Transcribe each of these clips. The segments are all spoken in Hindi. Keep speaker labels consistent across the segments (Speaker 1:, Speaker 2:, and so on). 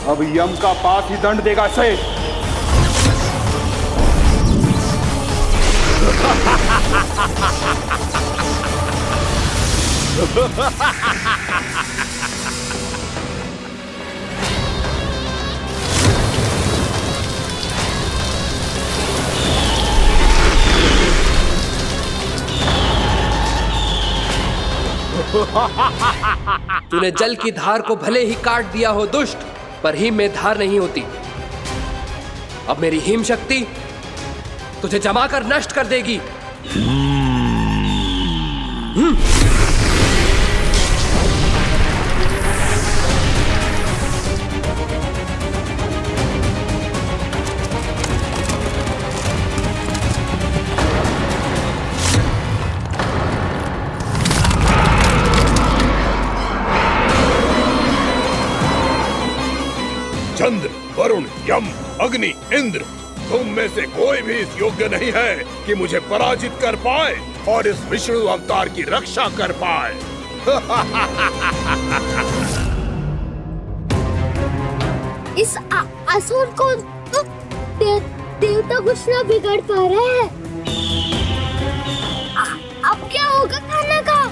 Speaker 1: अब यम का पास ही दंड देगा इसे।
Speaker 2: तूने जल की धार को भले ही काट दिया हो दुष्ट, पर हिम में धार नहीं होती। अब मेरी हिम शक्ति तुझे जमाकर नष्ट कर देगी।
Speaker 3: चंद्र, वरुण, यम, अग्नि, इंद्र, तुम में से कोई भी इस योग्य नहीं है कि मुझे पराजित कर पाए और इस विष्णु अवतार की रक्षा कर पाए।
Speaker 4: इस असुर को तो देवता कुछ ना बिगाड़ पा रहे हैं। अब क्या होगा खाना का?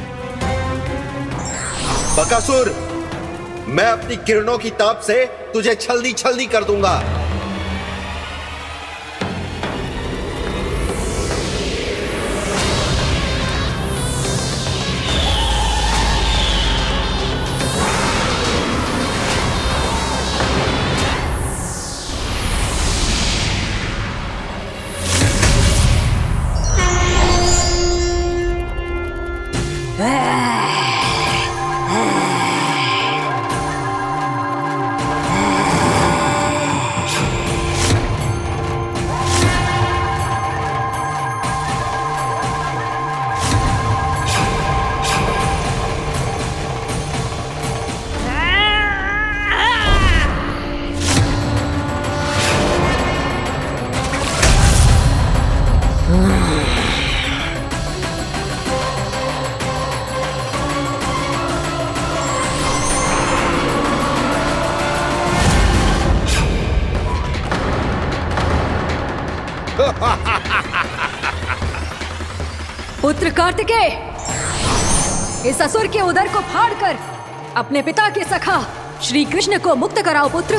Speaker 5: बकासुर, मैं अपनी किरणों की ताप से तुझे छल्दी छल्दी कर दूंगा।
Speaker 6: पुत्र कार्तिकेय, इस असुर के उदर को फाड़कर अपने पिता के सखा श्री कृष्ण को मुक्त कराओ पुत्र।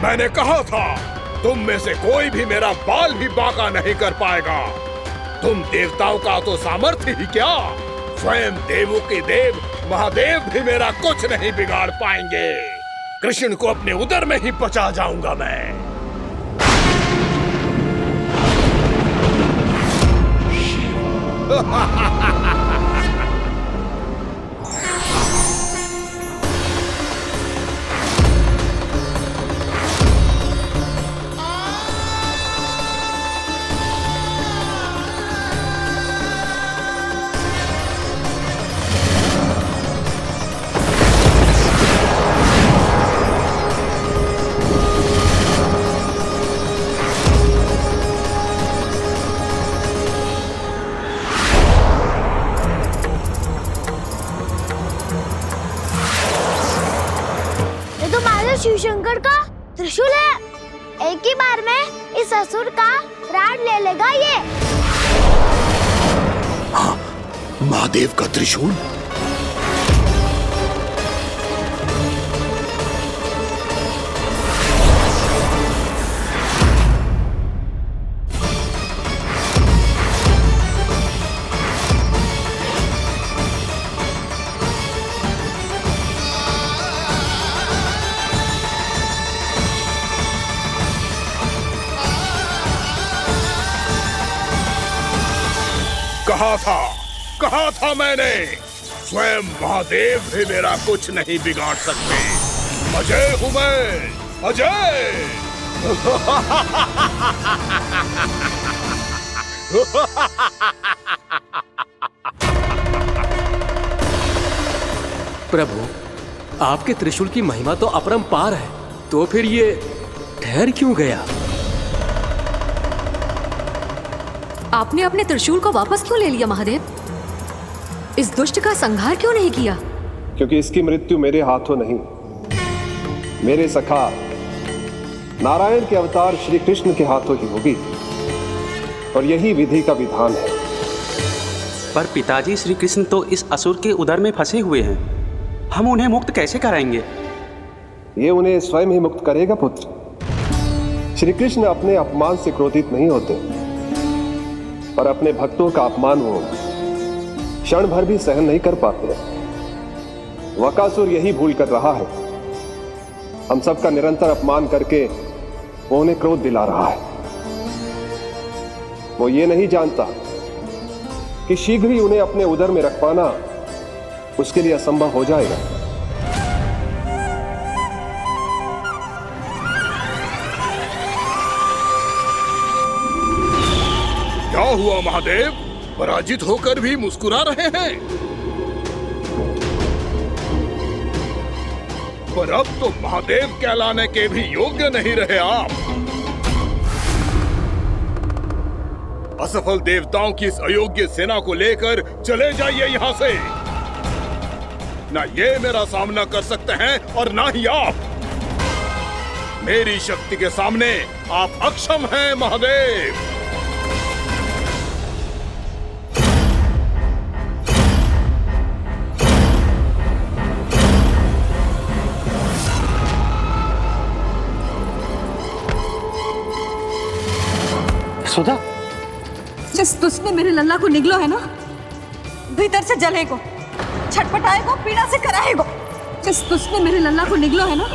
Speaker 3: मैंने कहा था, तुम में से कोई भी मेरा बाल भी बांका नहीं कर पाएगा। तुम देवताओं का तो सामर्थ्य ही क्या, स्वयं देवों के देव महादेव भी मेरा कुछ नहीं बिगाड़ पाएंगे। कृष्ण को अपने उदर में ही पचा जाऊंगा मैं।
Speaker 4: शिव शंकर का त्रिशूल है। एक ही बार में इस असुर का प्राण ले लेगा ये।
Speaker 3: हाँ, महादेव का त्रिशूल। कहा था मैंने, स्वयं महादेव भी मेरा कुछ नहीं बिगाड़ सकते। अजय हूं मैं, अजय।
Speaker 2: प्रभु, आपके त्रिशूल की महिमा तो अपरंपार है, तो फिर ये
Speaker 7: ठहर क्यों गया?
Speaker 6: आपने अपने त्रिशूल को वापस क्यों ले लिया महादेव? इस दुष्ट का संहार क्यों नहीं किया?
Speaker 8: क्योंकि इसकी मृत्यु मेरे हाथों नहीं, मेरे सखा नारायण के अवतार श्री कृष्ण के हाथों ही होगी, और यही विधि का विधान है।
Speaker 7: पर पिताजी, श्री कृष्ण तो इस असुर के उदर में फंसे हुए हैं, हम उन्हें मुक्त कैसे कराएंगे?
Speaker 8: ये उन्हें स्वयं ही मुक्त करेगा पुत्र। श्री कृष्ण अपने अपमान से क्रोधित नहीं होते, पर अपने भक्तों का अपमान वो क्षण भर भी सहन नहीं कर पाते। वकासुर यही भूल कर रहा है, हम सबका निरंतर अपमान करके वो उन्हें क्रोध दिला रहा है। वो ये नहीं जानता कि शीघ्र ही उन्हें अपने उदर में रख पाना उसके लिए असंभव हो जाएगा।
Speaker 3: क्या हुआ महादेव? पराजित होकर भी मुस्कुरा रहे हैं। पर अब तो महादेव कहलाने के भी योग्य नहीं रहे आप। असफल देवताओं की इस अयोग्य सेना को लेकर चले जाइए यहाँ से। ना ये मेरा सामना कर सकते हैं और ना ही आप। मेरी शक्ति के सामने आप अक्षम हैं महादेव।
Speaker 7: सुधा,
Speaker 6: जिस दुष्ट ने मेरे लल्ला को निगलो है ना, भीतर से जलेगो, छटपटाएगो, पीड़ा से कराएगो। जिस दुष्ट ने मेरे लल्ला को निगलो है ना,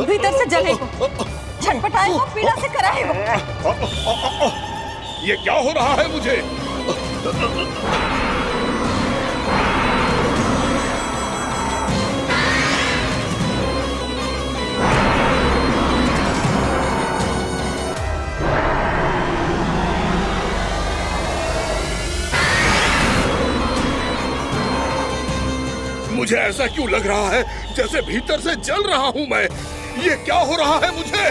Speaker 6: भीतर से जलेगो, छटपटाएगो, पीड़ा से कराएगो।
Speaker 3: ये क्या हो रहा है मुझे? मुझे ऐसा क्यों लग रहा है जैसे भीतर से जल रहा हूं मैं? ये क्या हो रहा है मुझे?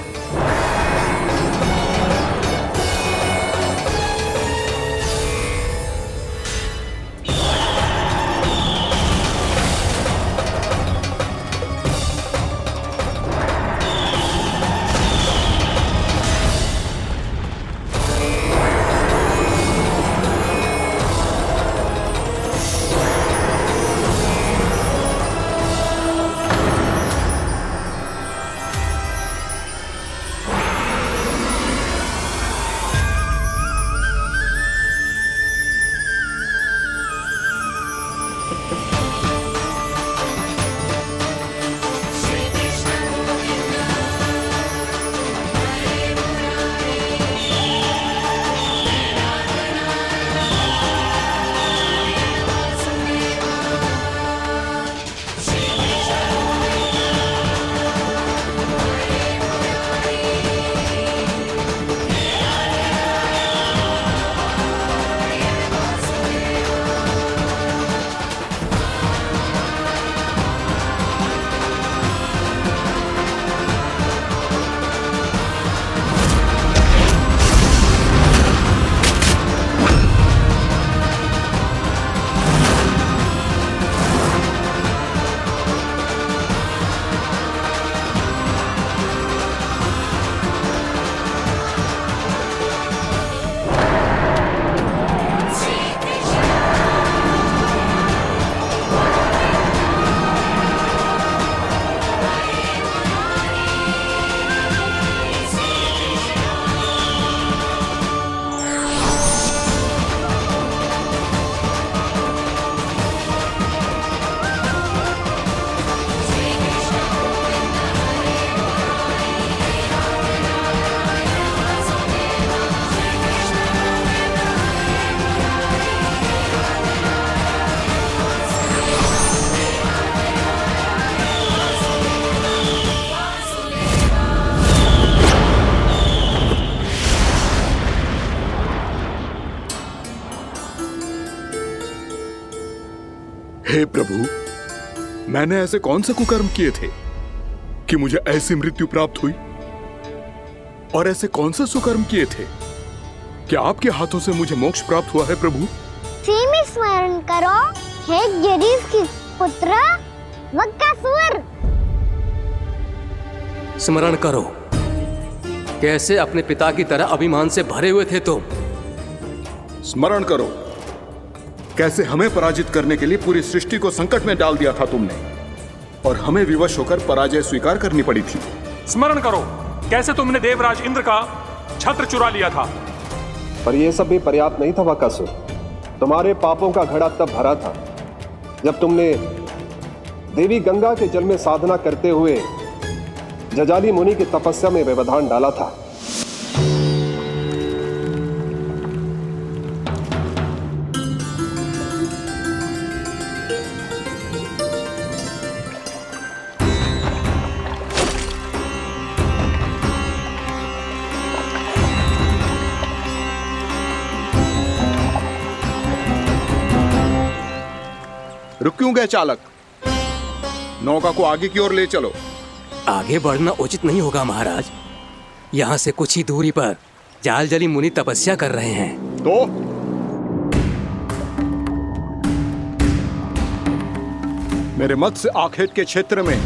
Speaker 3: हे प्रभु, मैंने ऐसे कौन से कुकर्म किए थे कि मुझे ऐसी मृत्यु प्राप्त हुई? और ऐसे कौन से सुकर्म किए थे? क्या आपके हाथों से मुझे मोक्ष प्राप्त हुआ है प्रभु?
Speaker 4: सीमित स्मरण करो, हे गिरीश की पुत्र वक्कासुर।
Speaker 2: स्मरण करो, कैसे अपने पिता की तरह अभिमान से भरे हुए थे तुम।
Speaker 3: स्मरण करो, कैसे हमें पराजित करने के लिए पूरी सृष्टि को संकट में डाल दिया था तुमने, और हमें विवश होकर पराजय स्वीकार करनी पड़ी थी।
Speaker 1: स्मरण करो, कैसे तुमने देवराज इंद्र का छत्र चुरा लिया था।
Speaker 8: पर यह सब भी पर्याप्त नहीं था वक्कासुर। तुम्हारे पापों का घड़ा तब भरा था जब तुमने देवी गंगा के जल में साधना करते हुए जजाली मुनि की तपस्या में व्यवधान डाला था।
Speaker 3: रुक क्यों गए चालक? नौका को आगे की ओर ले चलो।
Speaker 2: आगे बढ़ना उचित नहीं होगा महाराज। यहाँ से कुछ ही दूरी पर जालजली मुनि तपस्या कर रहे हैं।
Speaker 3: तो मेरे मत्स्य आखेट के क्षेत्र में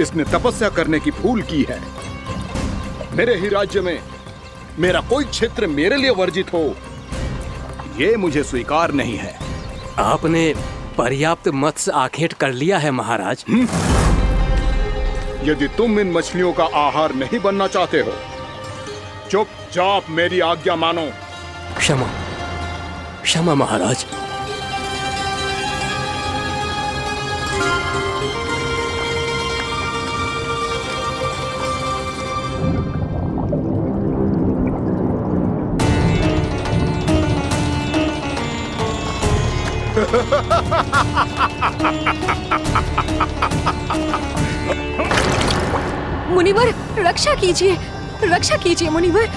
Speaker 3: इसने तपस्या करने की भूल की है। मेरे ही राज्य में मेरा कोई क्षेत्र मेरे लिए वर्जित हो, यह मुझे स्वीकार नहीं है।
Speaker 2: आपने पर्याप्त मत्स्य आखेट कर लिया है महाराज।
Speaker 3: यदि तुम इन मछलियों का आहार नहीं बनना चाहते हो, चुपचाप मेरी आज्ञा मानो।
Speaker 2: क्षमा, क्षमा महाराज।
Speaker 6: मुनिवर, रक्षा कीजिए, रक्षा कीजिए मुनिवर।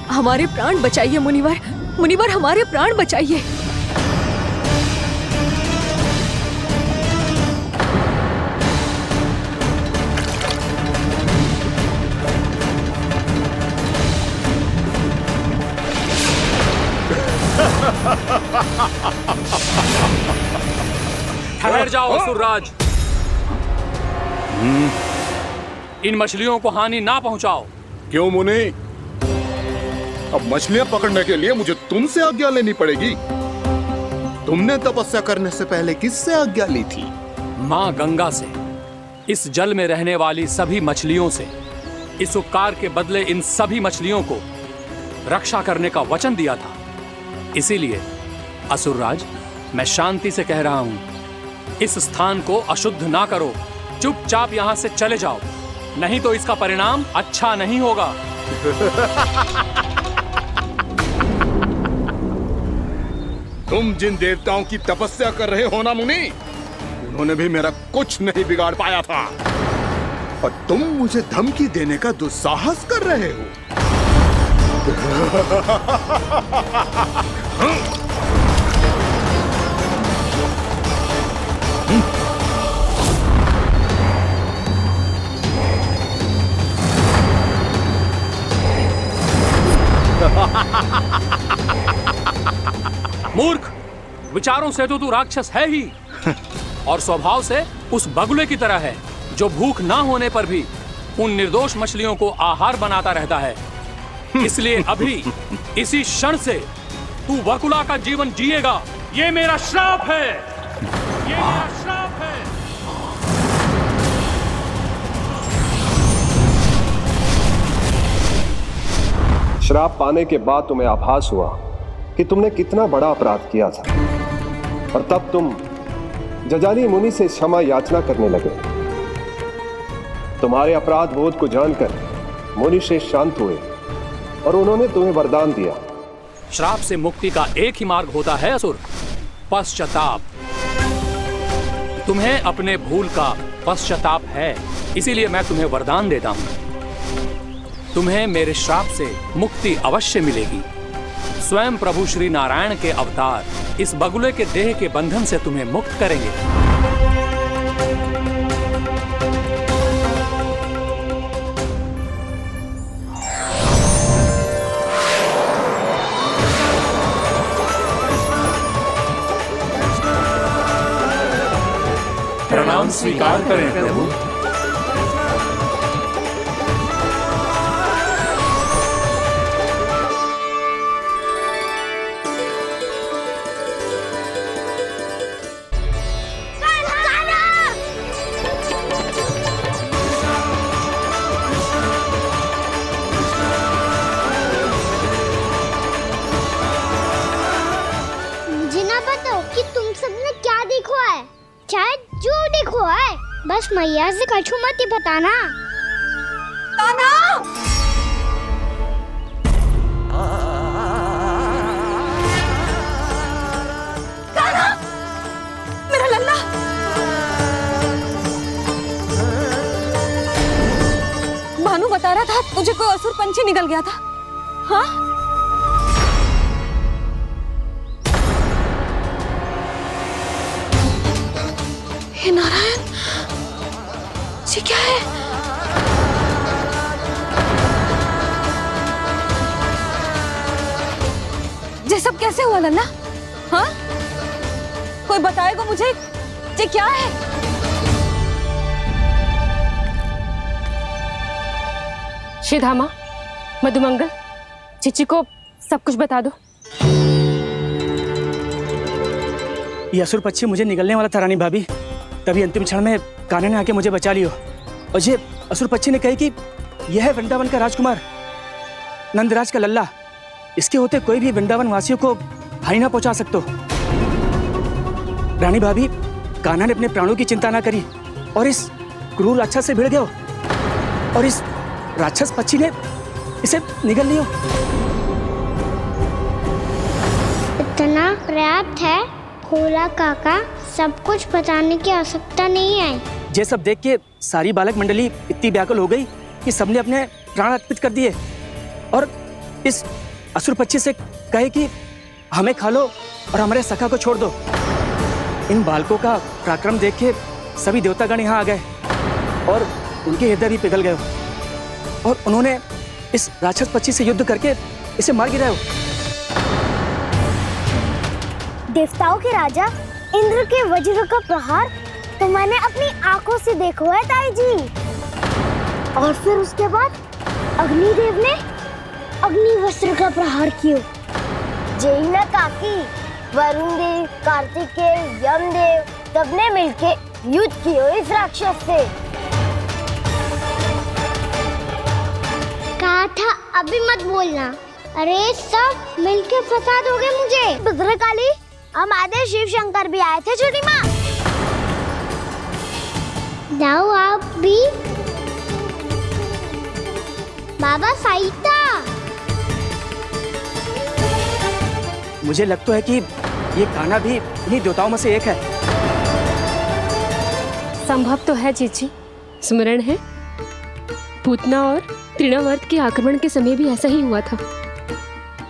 Speaker 6: हमारे प्राण बचाइए मुनिवर, मुनिवर हमारे प्राण बचाइए।
Speaker 1: ठहर जाओ असुरराज। इन मछलियों को हानि ना पहुंचाओ।
Speaker 3: क्यों मुनि? अब मछलियां पकड़ने के लिए मुझे तुमसे आज्ञा लेनी पड़ेगी। तुमने तपस्या करने से पहले किससे आज्ञा ली थी?
Speaker 1: मां गंगा से, इस जल में रहने वाली सभी मछलियों से। इस उपकार के बदले इन सभी मछलियों को रक्षा करने का वचन दिया था। इसीलिए असुरराज, मैं शांति से कह रहा हूं, इस स्थान को अशुद्ध ना करो। चुपचाप यहां से चले जाओ, नहीं तो इसका परिणाम अच्छा नहीं होगा।
Speaker 3: तुम जिन देवताओं की तपस्या कर रहे हो ना मुनि, उन्होंने भी मेरा कुछ नहीं बिगाड़ पाया था, और तुम मुझे धमकी देने का दुस्साहस कर रहे हो।
Speaker 1: मूर्ख, विचारों से तो तू राक्षस है ही, और स्वभाव से उस बगुले की तरह है जो भूख ना होने पर भी उन निर्दोष मछलियों को आहार बनाता रहता है। इसलिए अभी इसी क्षण से तू बगुला का जीवन जिएगा। ये मेरा श्राप है, ये मेरा श्राप है।
Speaker 8: श्राप पाने के बाद तुम्हें आभास हुआ कि तुमने कितना बड़ा अपराध किया था, और तब तुम जजाली मुनि से क्षमा याचना करने लगे। तुम्हारे अपराध बोध को जानकर मुनि श्रेष्ठ शांत हुए और उन्होंने तुम्हें वरदान दिया।
Speaker 1: श्राप से मुक्ति का एक ही मार्ग होता है असुर, पश्चाताप। तुम्हें अपने भूल का पश्चाताप है, इसीलिए मैं तुम्हें वरदान देता हूं। तुम्हें मेरे श्राप से मुक्ति अवश्य मिलेगी। स्वयं प्रभु श्री नारायण के अवतार इस बगुले के देह के बंधन से तुम्हें मुक्त करेंगे। स्वीकार करें प्रभु।
Speaker 4: मुझे ना पता कि तुम सबने क्या देखो है, शायद जो देखो है, बस मैया से कछु मत ही बताना।
Speaker 6: कान्हा! कान्हा! मेरा लल्ला! भानु बता रहा था तुझे कोई असुर पंछी निकल गया था। हाँ? हे नारायण, ये क्या है? ये सब कैसे हुआ लल्ला? हाँ? कोई बताएगा मुझे ये क्या है?
Speaker 9: श्रीधामा, मधुमंगल, चिची को सब कुछ बता दो।
Speaker 10: ये असुर पक्षी मुझे निगलने वाला था रानी भाभी, तभी अंतिम क्षण में कान्हा ने आके मुझे बचा लियो। और ये असुर पक्षी ने कही कि यह है वृंदावन का राजकुमार, नंदराज का लल्ला। इसके होते कोई भी वृंदावन वासियों को हानि ना पहुंचा सकते। रानी भाभी, कान्हा ने अपने प्राणों की चिंता ना करी और इस क्रूर राक्षस से भिड़ गयो और इस राक्षस पक्षी ने इसे निगल लियो।
Speaker 4: इतना पर्याप्त है, भोला काका, सब कुछ बताने की आवश्यकता नहीं है।
Speaker 10: ये सब देख के सारी बालक मंडली इतनी व्याकुल हो गई कि सबने अपने प्राण अर्पित कर दिए और इस असुर पक्षी से कहे कि हमें खा लो और हमारे सखा को छोड़ दो। इन बालकों का पराक्रम देख के सभी देवतागण यहाँ आ गए और उनके हृदय भी पिघल गए और उन्होंने इस राक्षस पक्षी से युद्ध करके इसे मार गिराया।
Speaker 4: देवताओं के राजा इंद्र के वज्र का प्रहार तो मैंने अपनी आंखों से देखा है ताई जी। और फिर उसके बाद अग्निदेव ने अग्निवस्त्र का प्रहार किया। जय न काकी, वरुण देव, कार्तिकेय, यमदेव सबने मिलके युद्ध किया इस राक्षस से। कहा था अभी मत बोलना। अरे सब मिलके फंसा दोगे मुझे। भद्रकाली, हमारे शिव शंकर भी आए थे छोटी माँ। जाओ आप भी। बाबा साईता,
Speaker 10: मुझे लगता है कि ये कान्हा भी इन्हीं देवताओं में से एक है।
Speaker 9: संभव तो है चीची, स्मरण है पूतना और तृणावर्त के आक्रमण के समय भी ऐसा ही हुआ था।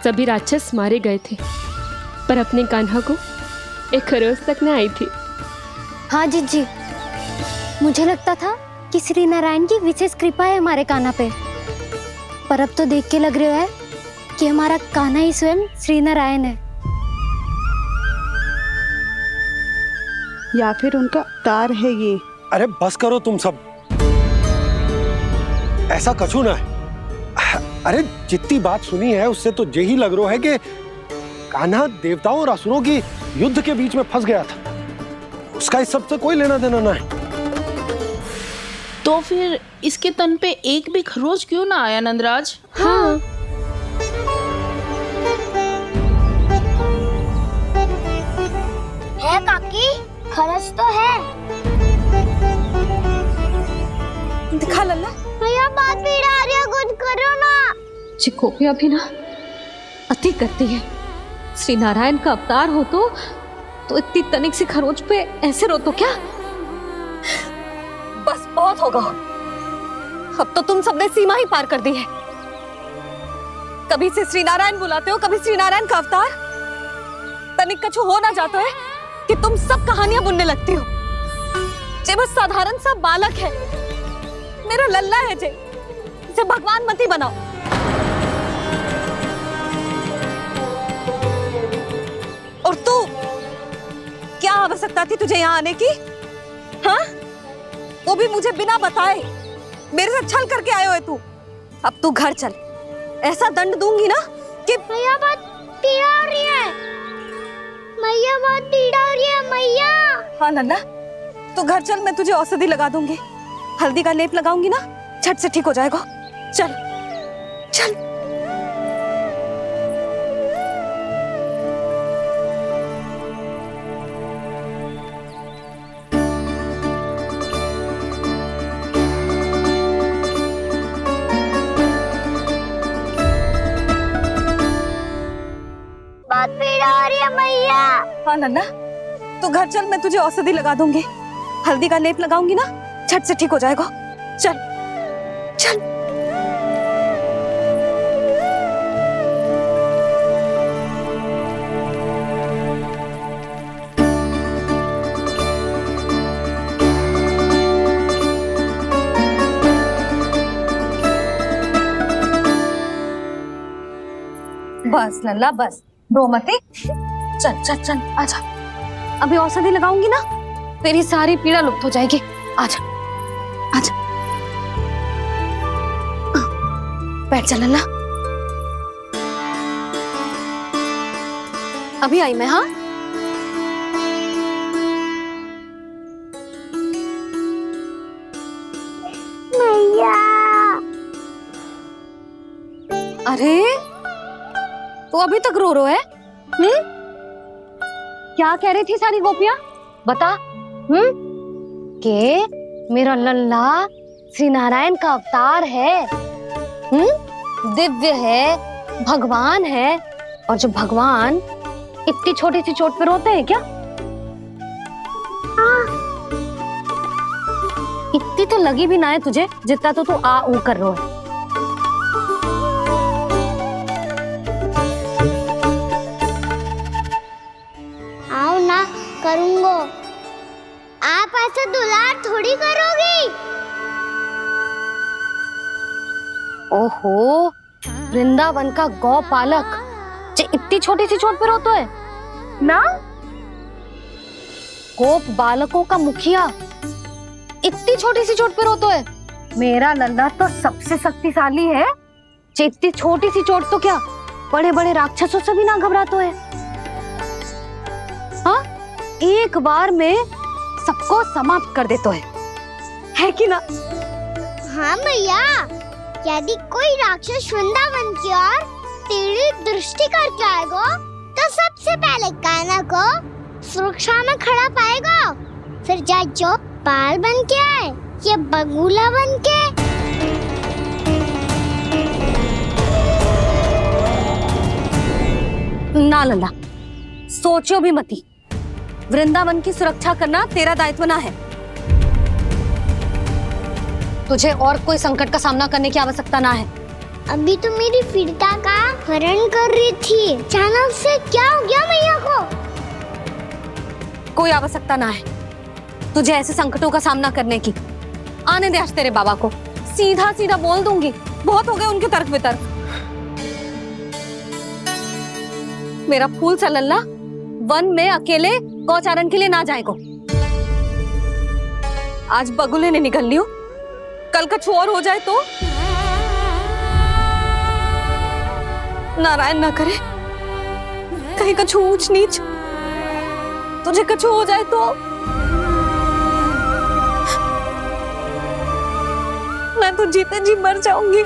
Speaker 9: सभी राक्षस मारे गए थे पर अपने कान्हा को एक खरोच तक न आई थी।
Speaker 4: हाँ जीजी, मुझे लगता था कि श्री नारायण की विशेष कृपा है हमारे कान्हा पे, पर अब तो देख के लग रहा है कि हमारा कान्हा ही स्वयं श्री नारायण है।
Speaker 11: या फिर उनका अवतार है ये।
Speaker 8: अरे बस करो तुम सब, ऐसा कछु ना है। अरे जितनी बात सुनी है उससे तो यही लग रहा है कि कान्हा देवताओं और असुरों की युद्ध के बीच में फंस गया था। उसका इस सब से कोई लेना देना ना है।
Speaker 12: तो फिर इसके तन पे एक भी खरोच क्यों ना आया नंदराज?
Speaker 9: हाँ,
Speaker 4: है काकी, खरच तो है।
Speaker 6: दिखा लल्ला।
Speaker 4: भैया बात पीड़ा आ रही है, कुछ करो ना।
Speaker 6: चिकोपिया भी ना अति करती है। श्री नारायण का अवतार हो तो इतनी तनिक सी खरोच पे ऐसे रो तो क्या? बस बहुत होगा। अब तो तुम सबने सीमा ही पार कर दी है। कभी से श्री नारायण बुलाते हो, कभी श्री नारायण का अवतार। तनिक कछु हो ना जाता है कि तुम सब कहानियां बुनने लगती हो। जे बस साधारण सा बालक है, मेरा लल्ला है जे, इसे भगवान मत ही बनाओ। और तू, क्या आवश्यकता थी तुझे यहाँ आने की? हाँ, वो भी मुझे बिना बताए। मेरे साथ छल करके आए हो तू। अब तू घर चल, ऐसा दंड दूंगी ना कि
Speaker 4: मैया बहुत पीड़ा हो रही है, मैया बहुत पीड़ा हो रही है मैया।
Speaker 6: हाँ नन्ना, तू घर चल, मैं तुझे औषधि लगा दूंगी, हल्दी का लेप लगाऊंगी ना, झट से ठीक हो जाएगा। चल चल।
Speaker 4: बहुत पीड़ा हो रही है मैया।
Speaker 6: हाँ नन्ना, तू घर चल, मैं तुझे औषधि लगा दूंगी, हल्दी का लेप लगाऊंगी ना, झट से ठीक हो जाएगा। चल चल। बस लल्ला बस, रो मत। चल चल चल, आजा। अभी औषधि लगाऊंगी ना, तेरी सारी पीड़ा लुप्त हो जाएगी। आजा आजा, बैठ जा लल्ला। अभी आई मैं। हाँ
Speaker 4: मैया।
Speaker 6: अरे तू अभी तक रो रो है? क्या कह रही थी सारी गोपियां? बता। के मेरा लल्ला श्री नारायण का अवतार है, दिव्य है, भगवान है। और जो भगवान इतनी छोटी सी चोट पे रोते हैं क्या? इतनी तो लगी भी ना है तुझे जितना तो तू आ ऊ कर रो है।
Speaker 4: आओ ना करूंगो, आप ऐसा दुलार थोड़ी करोगी।
Speaker 6: ओहो, वृंदावन का गौपालक जो इतनी छोटी सी चोट पे रोता है ना, गोप बालकों का मुखिया इतनी छोटी सी चोट पे रोता है। मेरा लल्ला तो सबसे शक्तिशाली है, इतनी छोटी सी चोट तो क्या बड़े बड़े राक्षसों से भी ना घबराता है। हाँ, एक बार में सबको समाप्त कर देता है कि ना?
Speaker 4: हाँ मैया, यदि कोई राक्षस वृंदावन की ओर तेरी दृष्टि करके आएगा तो सबसे पहले कान्हा को सुरक्षा में खड़ा पाएगा, फिर चाहे जो बाल बन के आए या बगुला बन के।
Speaker 6: ना लल्ला, सोचो भी मती, वृंदावन की सुरक्षा करना तेरा दायित्व ना है। तुझे और कोई संकट का सामना करने की आवश्यकता ना है।
Speaker 4: अभी तो मेरी पीड़िता का हरण कर रही थी, अचानक से क्या हो गया मैया को?
Speaker 6: कोई आवश्यकता ना है तुझे ऐसे संकटों का सामना करने की। आने दे आज तेरे बाबा को, सीधा सीधा बोल दूंगी, बहुत हो गए उनके तर्क वितर्क। मेरा फूल सा लल्ला वन में अकेले गौचारण के लिए ना जाएगो। आज बगुले ने निकल लियो, कल का छोर हो जाए तो नारायण ना करे, कहीं कछु ऊंच नीच तुझे कछु हो जाए तो मैं तो जीते जी मर जाऊंगी।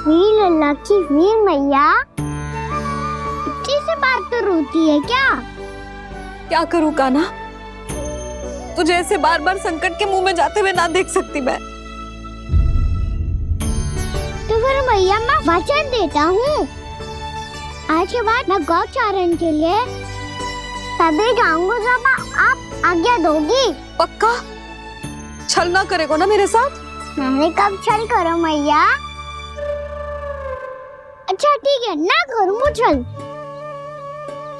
Speaker 4: वीर लल्ला की वीर मैया इतनी से बात तो रोती है क्या?
Speaker 6: क्या करूं कान्हा, तुझे ऐसे बार बार संकट के मुंह में जाते हुए ना देख सकती मैं।
Speaker 4: तो फिर मैया मैं वचन देता हूँ, आज के बाद मैं गौचारण के लिए तभी जाऊंगा जब आप आज्ञा दोगी।
Speaker 6: पक्का? छल ना करेगा ना मेरे साथ?
Speaker 4: मैंने कब छल करो मैया? अच्छा ठीक है, ना करूंगा छल।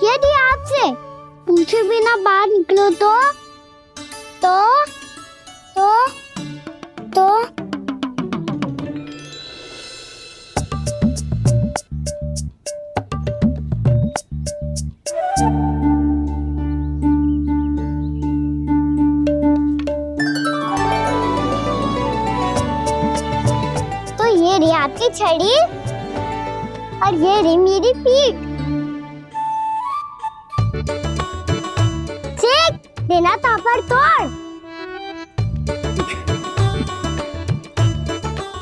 Speaker 4: यदि आपसे पूछे बिना बाहर निकलो तो ये रही आपकी छड़ी और ये रही मेरी पीठ। चेक बिना तापर तोड़।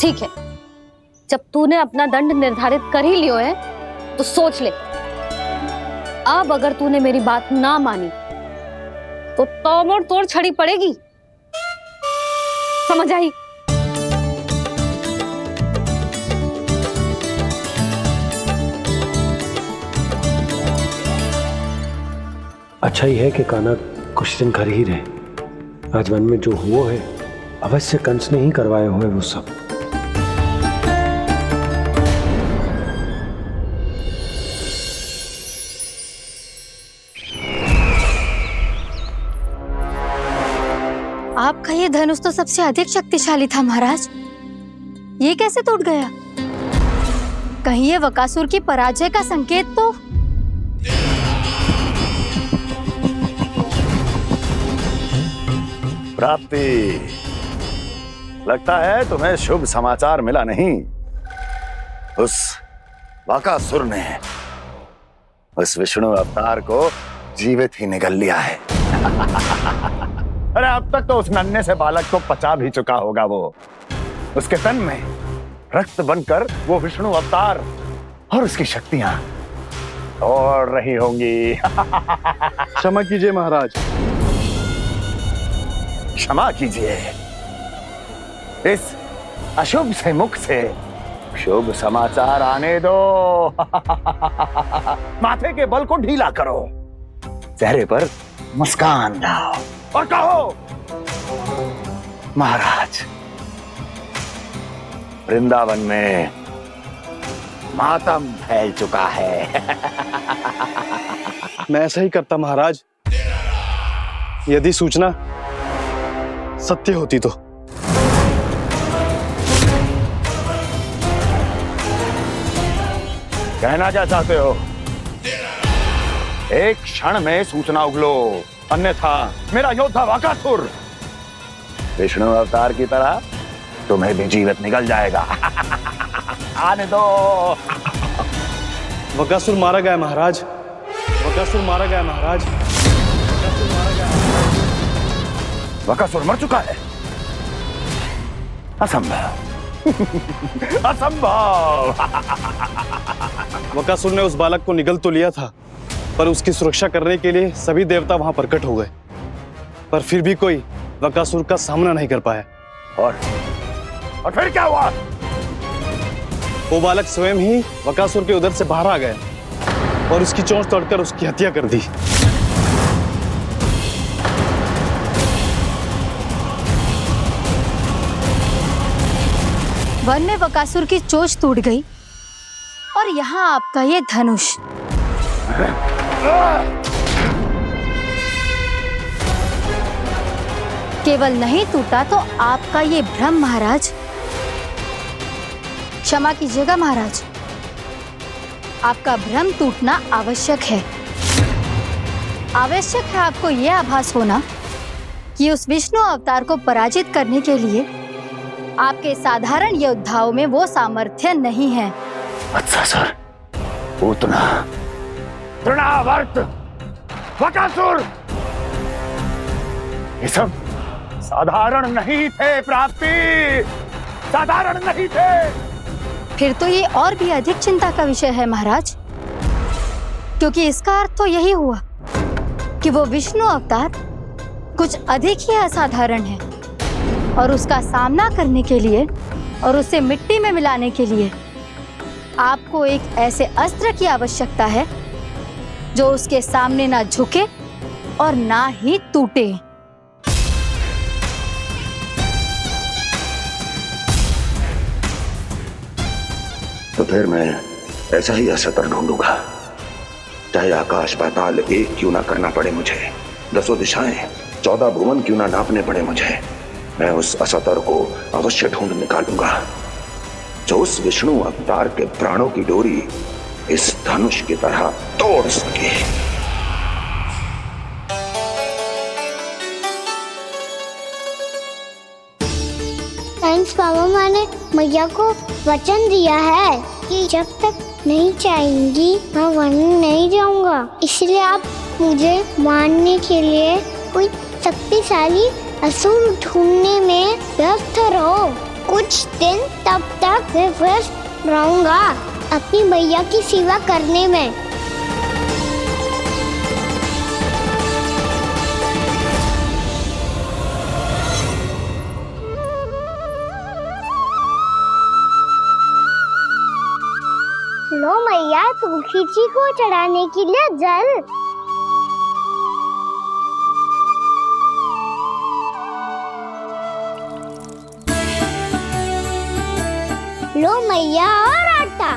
Speaker 13: ठीक है, जब तूने अपना दंड निर्धारित कर ही लियो है तो सोच ले, अब अगर तूने मेरी बात ना मानी तो तोड़ तोड़ छड़ी पड़ेगी, समझ आई?
Speaker 14: अच्छा ही है कि कान्हा कुछ दिन घर ही रहे। आज वन में जो हुआ है अवश्य कंस ने ही करवाए हुए वो सब।
Speaker 13: आपका ये धनुष तो सबसे अधिक शक्तिशाली था महाराज, ये कैसे टूट गया? कहीं ये बकासुर की पराजय का संकेत तो?
Speaker 15: प्राप्ति, लगता है तुम्हें शुभ समाचार मिला नहीं। उस बकासुर ने उस विष्णु अवतार को जीवित ही निगल लिया है। अरे अब तक तो उस नन्हे से बालक को पचा भी चुका होगा वो। उसके तन में रक्त बनकर वो विष्णु अवतार और उसकी शक्तियां दौड़ रही होंगी।
Speaker 8: क्षमा कीजिए महाराज।
Speaker 15: क्षमा कीजिए, इस अशुभ से मुख से शुभ समाचार आने दो। माथे के बल को ढीला करो, चेहरे पर मुस्कान लाओ और कहो, महाराज, वृंदावन में मातम फैल चुका है।
Speaker 8: मैं ऐसा ही करता महाराज, यदि सूचना सत्य होती तो।
Speaker 15: कहना क्या चाहते हो? एक क्षण में सूचना उगलो, अन्यथा मेरा योद्धा बकासुर विष्णु अवतार की तरह तुम्हें भी जीवित निकल जाएगा। आने दो।
Speaker 8: बकासुर मारा गया महाराज, बकासुर मारा गया महाराज, बकासुर मारा गया।
Speaker 15: बकासुर मर चुका है? असंभव। असंभव।
Speaker 8: बकासुर ने उस बालक को निगल तो लिया था, पर उसकी सुरक्षा करने के लिए सभी देवता वहां प्रकट हो गए, पर फिर भी कोई बकासुर का सामना नहीं कर पाया।
Speaker 15: और फिर क्या हुआ?
Speaker 8: वो बालक स्वयं ही बकासुर के उदर से बाहर आ गया और उसकी चोंच तोड़कर उसकी हत्या कर दी।
Speaker 13: वन में बकासुर की चोंच टूट गई और यहाँ आपका ये धनुष। केवल नहीं टूटा तो आपका ये भ्रम महाराज। क्षमा कीजिएगा महाराज, आपका भ्रम टूटना आवश्यक है। आवश्यक है आपको यह आभास होना कि उस विष्णु अवतार को पराजित करने के लिए आपके साधारण योद्धाओं में वो सामर्थ्य नहीं है।
Speaker 15: अच्छा सर, उतना तृणावर्त, बकासुर, ये सब साधारण नहीं थे प्राप्ति, साधारण नहीं थे।
Speaker 13: फिर तो ये और भी अधिक चिंता का विषय है महाराज, क्योंकि इसका अर्थ तो यही हुआ कि वो विष्णु अवतार कुछ अधिक ही असाधारण है और उसका सामना करने के लिए और उसे मिट्टी में मिलाने के लिए आपको एक ऐसे अस्त्र की आवश्यकता है जो उसके सामने ना झुके और ना ही टूटे।
Speaker 15: तो फिर मैं ऐसा ही अस्त्र ढूंढूंगा, चाहे आकाश पाताल एक क्यों ना करना पड़े मुझे, 10 दिशाएं 14 भुवन क्यों ना नापने पड़े मुझे। मैं उस अस्त्र को अवश्य ढूंढ निकालूंगा जो उस विष्णु अवतार के प्राणों की डोरी इस धनुष की तरह तोड़ सके।
Speaker 4: थैंक्स मामा ने मैया को वचन दिया है कि जब तक नहीं चाहेंगी मैं वन नहीं जाऊंगा। इसलिए आप मुझे मारने के लिए कोई शक्तिशाली असुर ढूंढने में व्यस्त रहो। कुछ दिन तब तक मैं व्यस्त रहूंगा अपनी मैया की सेवा करने में। लो मैया, तुलसी जी को चढ़ाने के लिए जल। लो मैया, और आटा।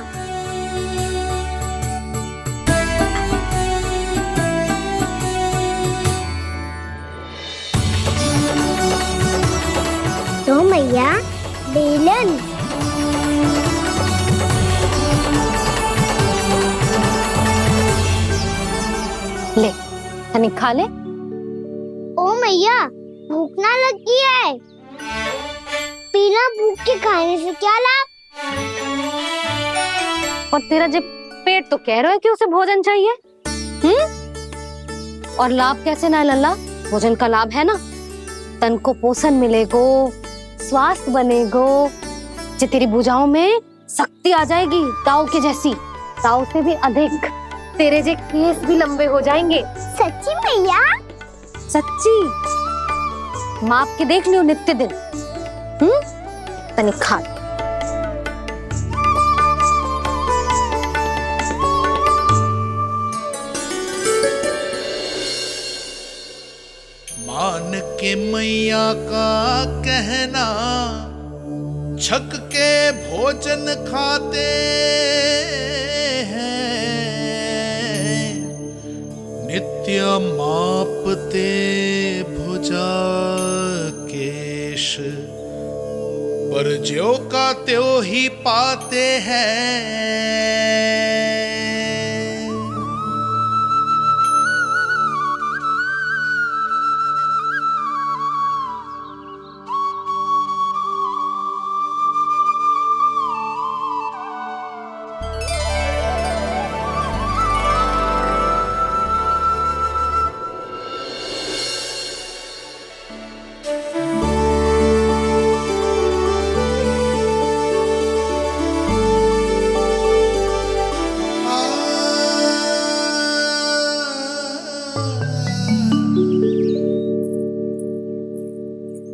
Speaker 4: लो मैया, बेलन।
Speaker 13: ले तनी खा ले।
Speaker 4: ओ मैया, भूख ना लगी है। बिना भूख के खाने से क्या लाभ?
Speaker 13: और तेरा जब पेट तो कह रहा है कि उसे भोजन चाहिए। और लाभ कैसे ना है लल्ला? भोजन का लाभ है ना, तन को पोषण मिलेगो, स्वास्थ्य बनेगो, जे तेरी भुजाओं में शक्ति आ जाएगी ताऊ के जैसी, ताऊ से भी अधिक। तेरे जे केस भी लंबे हो जाएंगे।
Speaker 4: सच्ची मैया?
Speaker 13: सच्ची। माप के देख लियो नित्य दिन। तनी खा।
Speaker 16: मान के मैया का कहना, छक के भोजन खाते हैं, नित्य मापते भुजा केश, पर ज्यो का त्यों ही पाते हैं।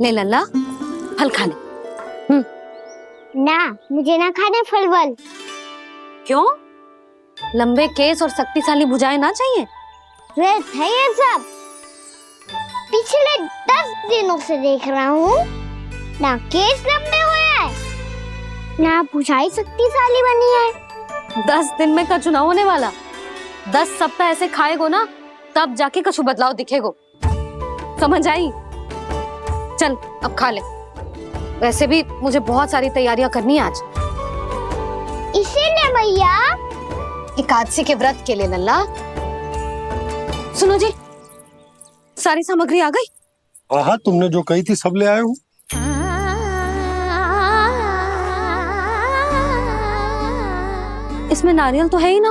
Speaker 13: ले लल्ला, फल खा ले।
Speaker 4: ना, मुझे ना खाने फल वल।
Speaker 13: क्यों? लंबे केस और शक्तिशाली भुजाएं ना चाहिए?
Speaker 4: व्यर्थ है ये सब। पिछले 10 दिनों से देख रहा हूँ, ना केस लंबे हुए हैं, ना भुजाएं शक्तिशाली बनी है।
Speaker 13: 10 दिन में कछु ना होने वाला। 10 सप्ताह ऐसे खाएगो ना, तब जाके कछु बदलाव दिखेगो। समझ आई? चल अब खा ले। वैसे भी मुझे बहुत सारी तैयारियां करनी है आज।
Speaker 4: इसीलिए भैया
Speaker 13: एकादशी के व्रत के लिए लल्ला। सुनो जी, सारी सामग्री आ गई?
Speaker 14: हाँ, तुमने जो कही थी सब ले आए हूँ।
Speaker 13: इसमें नारियल तो है ही ना,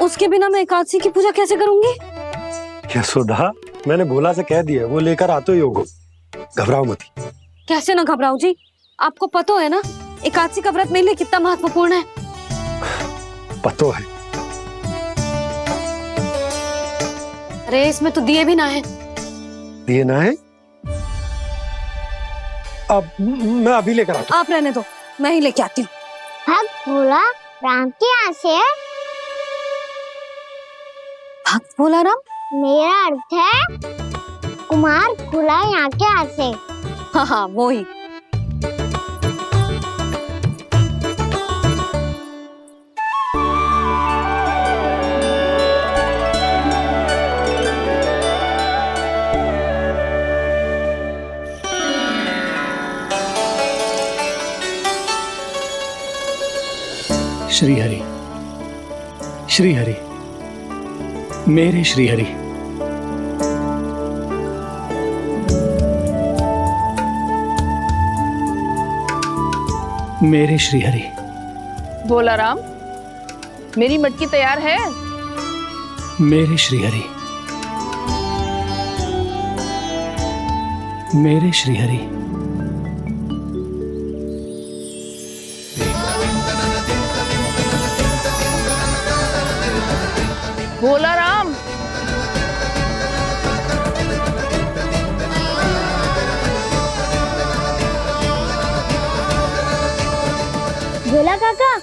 Speaker 13: उसके बिना मैं एकादशी की पूजा कैसे करूंगी?
Speaker 14: यशोदा, मैंने भोला से कह दिया, वो लेकर आते ही होगा। घबराओ मत।
Speaker 13: कैसे ना घबराओ जी, आपको पता है ना एकादशी का व्रत मेरे लिए कितना महत्वपूर्ण है।
Speaker 14: पतो है।
Speaker 13: अरे इसमें तो दिए भी ना है।
Speaker 14: दिए ना है? अब मैं अभी लेकर आता हूँ।
Speaker 13: आप रहने दो, मैं ही लेके आती हूँ।
Speaker 4: भक्त भोला राम के यहाँ से है?
Speaker 13: भक्त भोला राम?
Speaker 4: मेरा अर्थ है कुमार भोला यहाँ के यहाँ से।
Speaker 13: हाँ हाँ, वो ही।
Speaker 1: श्री हरि, श्री हरि, मेरे श्री हरि। मेरे श्रीहरि।
Speaker 12: भोला राम, मेरी मटकी तैयार है?
Speaker 1: मेरे श्रीहरि। मेरे श्रीहरि।
Speaker 12: भोला राम,
Speaker 4: भोला काका,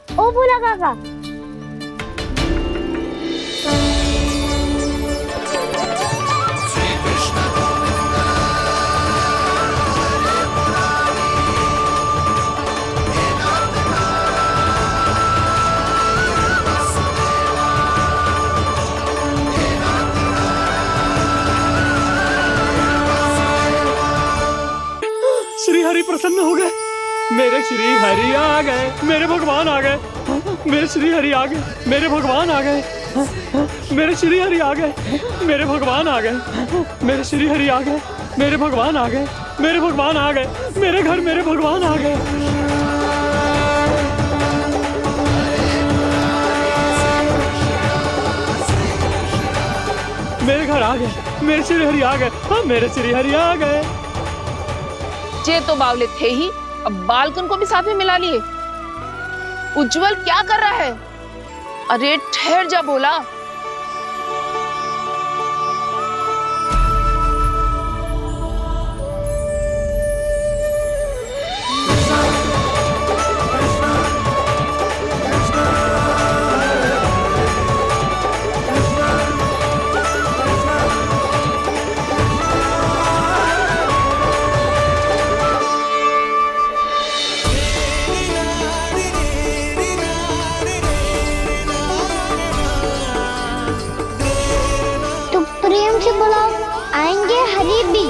Speaker 4: ओ भोला काका।
Speaker 1: श्री हरि प्रसन्न हो गए। मेरे श्री हरि आ गए, मेरे भगवान आ गए। मेरे श्री हरि आ गए, मेरे भगवान आ गए। मेरे श्री हरि आ गए, मेरे भगवान आ गए। मेरे श्री हरि आ गए, मेरे भगवान आ गए। मेरे भगवान आ गए, मेरे घर मेरे भगवान आ गए। मेरे घर आ गए, मेरे श्री हरि आ गए। हाँ, मेरे श्री हरि आ गए।
Speaker 12: ये तो बावले थे ही, अब बालकन को भी साथ में मिला लिए। उज्जवल क्या कर रहा है? अरे ठहर जा भोला।
Speaker 4: प्रेम से बुलाओ, आएंगे हरी भी।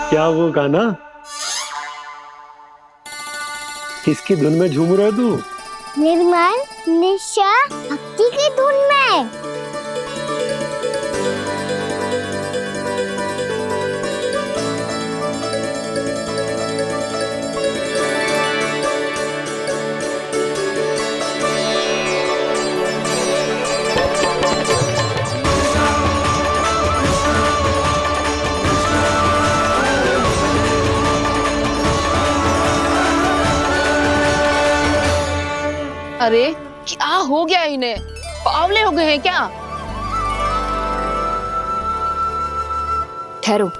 Speaker 14: क्या वो गाना? किसकी धुन में झूम रहा तू?
Speaker 4: निर्मल निशा भक्ति की धुन में।
Speaker 12: अरे क्या हो गया इन्हें? बावले हो गए हैं क्या?
Speaker 17: ठहरो,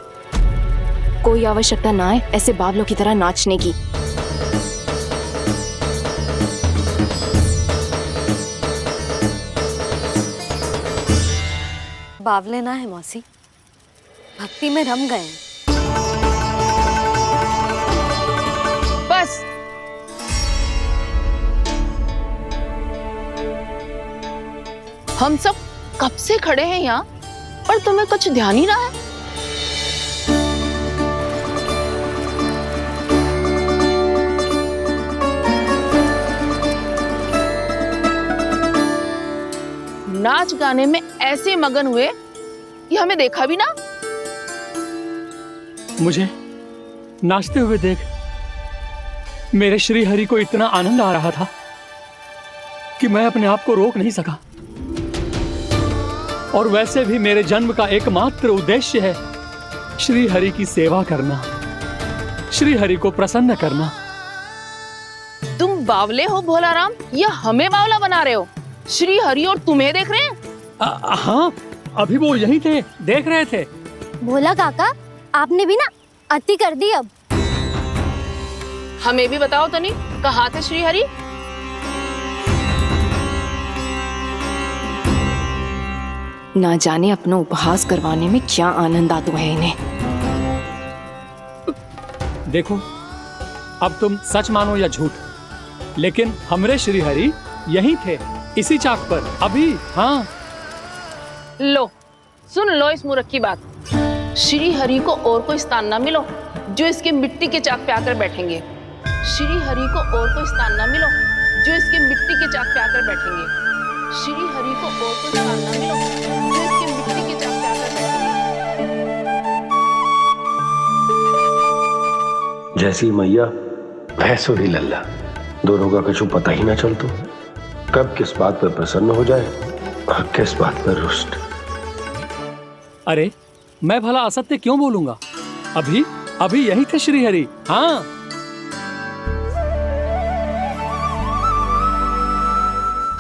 Speaker 17: कोई आवश्यकता ना है ऐसे बावलों की तरह नाचने की।
Speaker 18: बावले ना है मौसी, भक्ति में रम गए।
Speaker 12: बस हम सब कब से खड़े हैं यहाँ, पर तुम्हें कुछ ध्यान ही ना है। नाच गाने में ऐसे मगन हुए कि हमें देखा भी ना।
Speaker 1: मुझे नाचते हुए देख मेरे श्री हरि को इतना आनंद आ रहा था कि मैं अपने आप को रोक नहीं सका। और वैसे भी मेरे जन्म का एकमात्र उद्देश्य है श्री हरि की सेवा करना, श्री हरि को प्रसन्न करना।
Speaker 12: तुम बावले हो भोला राम, या हमें बावला बना रहे हो? श्री हरि और तुम्हें देख रहे हैं?
Speaker 1: हाँ, अभी वो यहीं थे, देख रहे थे।
Speaker 4: भोला काका, आपने भी ना अति कर दी। अब
Speaker 12: हमें भी बताओ तनी, कहाँ थे श्री हरि?
Speaker 17: ना जाने अपना उपहास करवाने में क्या आनंद आता है इन्हें।
Speaker 1: देखो, अब तुम सच मानो या झूठ, लेकिन हमरे श्री हरि यहीं थे, इसी चाक पर अभी। हाँ
Speaker 12: लो सुन लो इस मूर्ख की बात। श्री हरि को और कोई स्थान ना मिलो जो इसके मिट्टी के चाक पे आकर बैठेंगे। श्री हरि को और कोई स्थान ना मिलो जो इसके मिट्टी के चाक पे आकर बैठेंगे। श्री हरि को और कोई स्थान ना मिलो जो इसके मिट्टी के चाक पे आकर बैठेंगे।
Speaker 14: जैसी मैया भैंसो ही लल्ला, दोनों का कुछ पता ही ना चलतो, कब किस बात पर प्रसन्न हो जाए और किस बात पर रुष्ट।
Speaker 1: अरे मैं भला असत्य क्यों बोलूंगा? अभी अभी यही थे श्री हरि। हाँ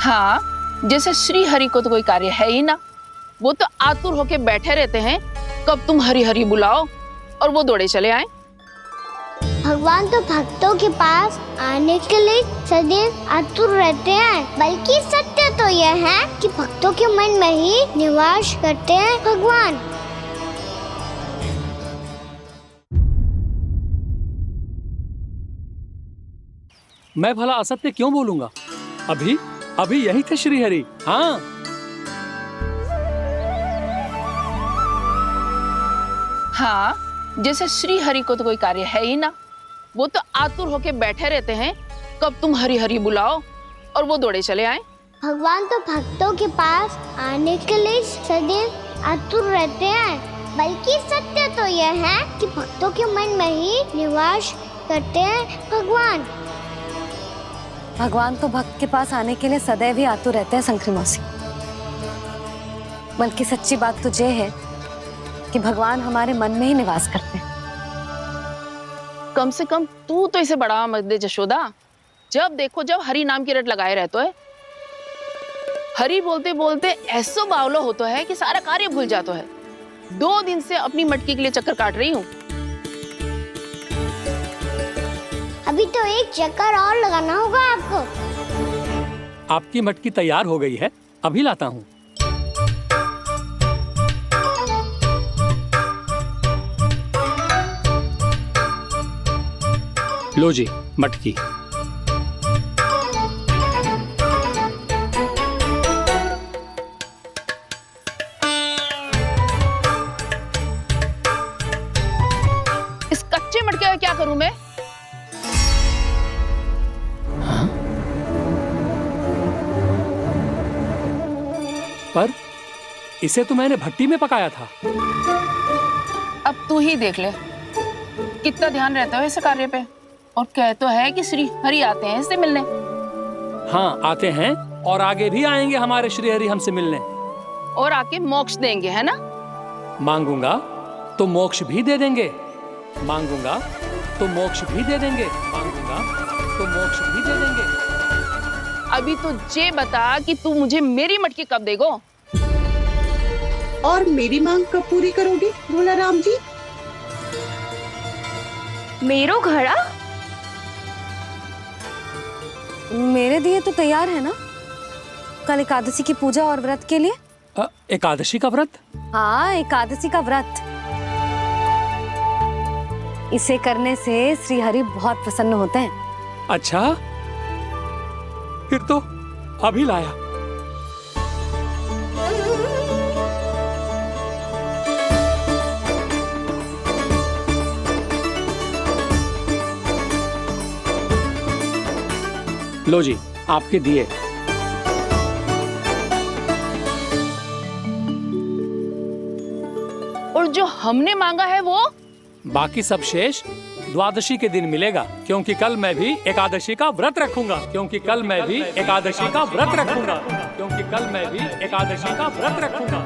Speaker 12: हाँ, जैसे श्री हरि को तो कोई कार्य है ही ना, वो तो आतुर होके बैठे रहते हैं कब तुम हरि हरि बुलाओ और वो दौड़े चले आए।
Speaker 4: भगवान तो भक्तों के पास आने के लिए सदैव आतुर रहते हैं, बल्कि सत्य तो यह है कि भक्तों के मन में ही निवास करते हैं भगवान।
Speaker 1: मैं भला असत्य क्यों बोलूंगा? अभी अभी यही थे श्री हरि। हाँ
Speaker 12: हाँ, जैसे श्री हरि को तो कोई कार्य है ही ना, वो तो आतुर होके बैठे रहते हैं कब तुम हरि हरि बुलाओ और वो दौड़े चले आए।
Speaker 4: भगवान तो भक्तों के पास आने के लिए सदैव आतुर रहते हैं, बल्कि सत्य तो यह है कि भक्तों के मन में ही निवास करते हैं भगवान।
Speaker 18: भगवान तो भक्त के पास आने के लिए सदैव ही आतुर रहते हैं शंकरी मौसी। बल्कि सच्ची बात तो ये है कि भगवान हमारे मन में ही निवास करते हैं।
Speaker 12: कम से कम तू तो इसे बढ़ावा मत दे जशोदा। जब देखो जब हरि नाम की रट लगाए रहते है। हरि बोलते बोलते ऐसो बावलो होता है कि सारा कार्य भूल जाता है। 2 दिन से अपनी मटकी के लिए चक्कर काट रही हूँ।
Speaker 4: अभी तो एक चक्कर और लगाना होगा आपको।
Speaker 1: आपकी मटकी तैयार हो गई है, अभी लाता हूँ। लो जी मटकी।
Speaker 12: इस कच्चे मटके का क्या करूं मैं?
Speaker 1: पर इसे तो मैंने भट्टी में पकाया था।
Speaker 12: अब तू ही देख ले कितना ध्यान रहता है इस कार्य पे। और कह तो है कि श्री हरि आते हैं इससे मिलने।
Speaker 1: हाँ आते हैं और आगे भी आएंगे हमारे श्री हरि हमसे मिलने।
Speaker 12: और आके मोक्ष देंगे, है ना?
Speaker 1: मांगूंगा तो मोक्ष भी दे देंगे, मांगूंगा तो मोक्ष भी दे देंगे, मांगूंगा तो मोक्ष भी दे देंगे।
Speaker 12: अभी तो ये बता कि तू मुझे मेरी मटकी कब देगो?
Speaker 11: और मेरी मांग कब पूरी करोगी भोला राम जी?
Speaker 13: मेरो घड़ा
Speaker 18: मेरे दिए तो तैयार है ना कल एकादशी की पूजा और व्रत के लिए।
Speaker 1: एकादशी का व्रत?
Speaker 18: हाँ, एकादशी का व्रत। इसे करने से श्री हरि बहुत प्रसन्न होते हैं।
Speaker 1: अच्छा, फिर तो अभी लाया। लो जी आपके दिए।
Speaker 12: और जो हमने मांगा है वो?
Speaker 1: बाकी सब शेष द्वादशी के दिन मिलेगा, क्योंकि कल मैं भी एकादशी का व्रत रखूंगा, क्योंकि कल मैं भी एकादशी का व्रत रखूंगा, क्योंकि कल मैं भी एकादशी का व्रत रखूंगा।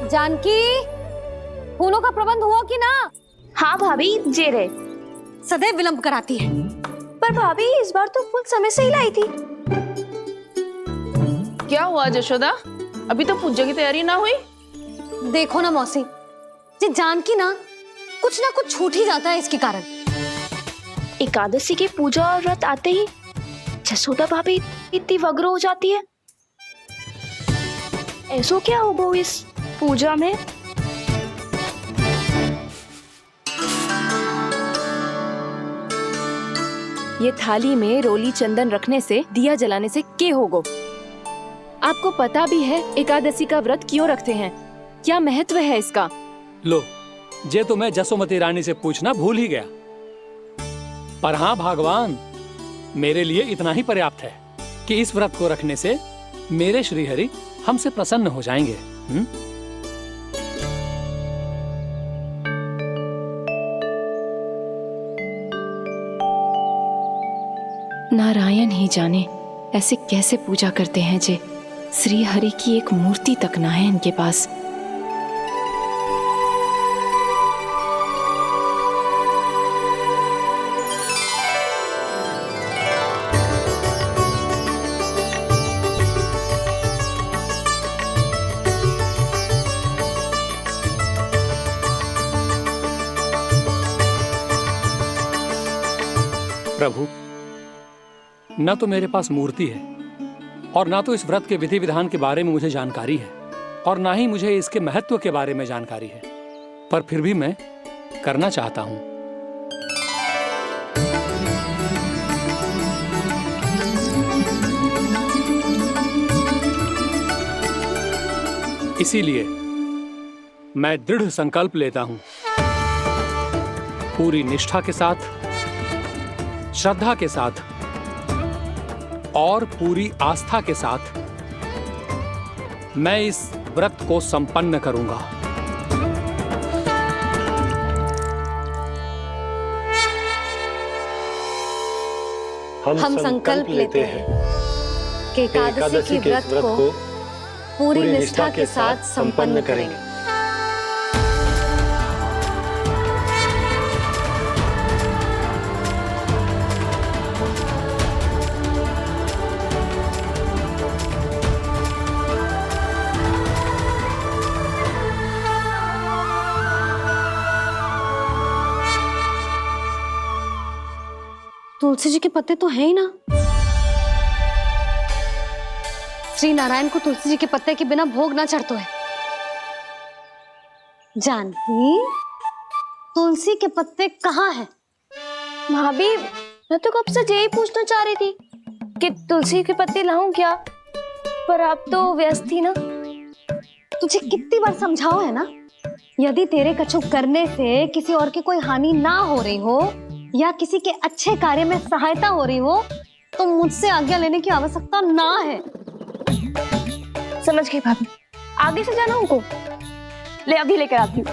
Speaker 18: जानकी, फूलों का प्रबंध हुआ कि ना?
Speaker 13: हाँ भाभी, जे रहे।
Speaker 18: सदैव विलंब कराती है।
Speaker 13: पर भाभी इस बार तो फूल समय से ही लाई थी।
Speaker 12: क्या हुआ जशोदा? अभी तो पूजा की तैयारी ना हुई?
Speaker 18: देखो ना मौसी, ये जानकी ना कुछ छूट ही जाता है इसके कारण।
Speaker 13: एकादशी की पूजा और व्रत आते ही
Speaker 19: जसोदा भाभी इतनी वग्र हो जाती है? ऐसो क्या होगा इस पूजा में? ये थाली में रोली चंदन रखने से, दिया जलाने से के होगो? आपको पता भी है एकादशी का व्रत क्यों रखते हैं? क्या महत्व है इसका?
Speaker 1: लो, जे तो मैं जसोमती रानी से पूछना भूल ही गया। पर हाँ भगवान, मेरे लिए इतना ही पर्याप्त है कि इस व्रत को रखने से मेरे श्रीहरि हमसे प्रसन्न हो जाएंगे।
Speaker 17: नारायण ही जाने ऐसे कैसे पूजा करते हैं जे श्री हरि की एक मूर्ति तक ना है इनके पास।
Speaker 1: प्रभु, न तो मेरे पास मूर्ति है और ना तो इस व्रत के विधि विधान के बारे में मुझे जानकारी है और ना ही मुझे इसके महत्व के बारे में जानकारी है, पर फिर भी मैं करना चाहता हूं। इसीलिए मैं दृढ़ संकल्प लेता हूं, पूरी निष्ठा के साथ, श्रद्धा के साथ और पूरी आस्था के साथ मैं इस व्रत को संपन्न करूंगा।
Speaker 14: हम संकल्प लेते हैं
Speaker 18: कि एकादशी के व्रत को पूरी निष्ठा के साथ संपन्न करेंगे। तुलसी जी के पत्ते तो हैं ही ना। श्री नारायण को तुलसी जी के पत्ते के बिना भोग ना चढ़तो है। जानकी, तुलसी के पत्ते कहाँ हैं?
Speaker 19: भाभी, मैं तो कब से यही पूछना चाह रही थी कि तुलसी के पत्ते लाऊं क्या, पर आप तो व्यस्त थी ना।
Speaker 18: तुझे कितनी बार समझाओ है ना, यदि तेरे कछु करने से किसी और की कोई हानि ना हो रही हो या किसी के अच्छे कार्य में सहायता हो रही हो तो मुझसे आज्ञा लेने की आवश्यकता ना है।
Speaker 19: समझ गई भाभी, आगे से जाना उनको। ले अभी लेकर आती हूँ।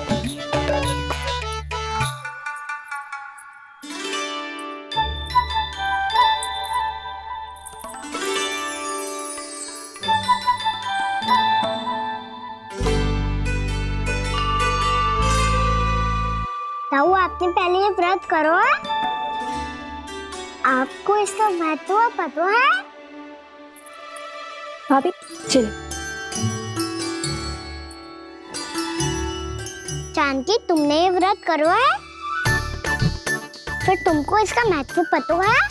Speaker 4: ताऊ, आपने पहले ये व्रत करो है? आपको इसका महत्व पता है?
Speaker 19: भाभी चल।
Speaker 4: जानकी, तुमने ये व्रत करो है? फिर तुमको इसका महत्व पता है?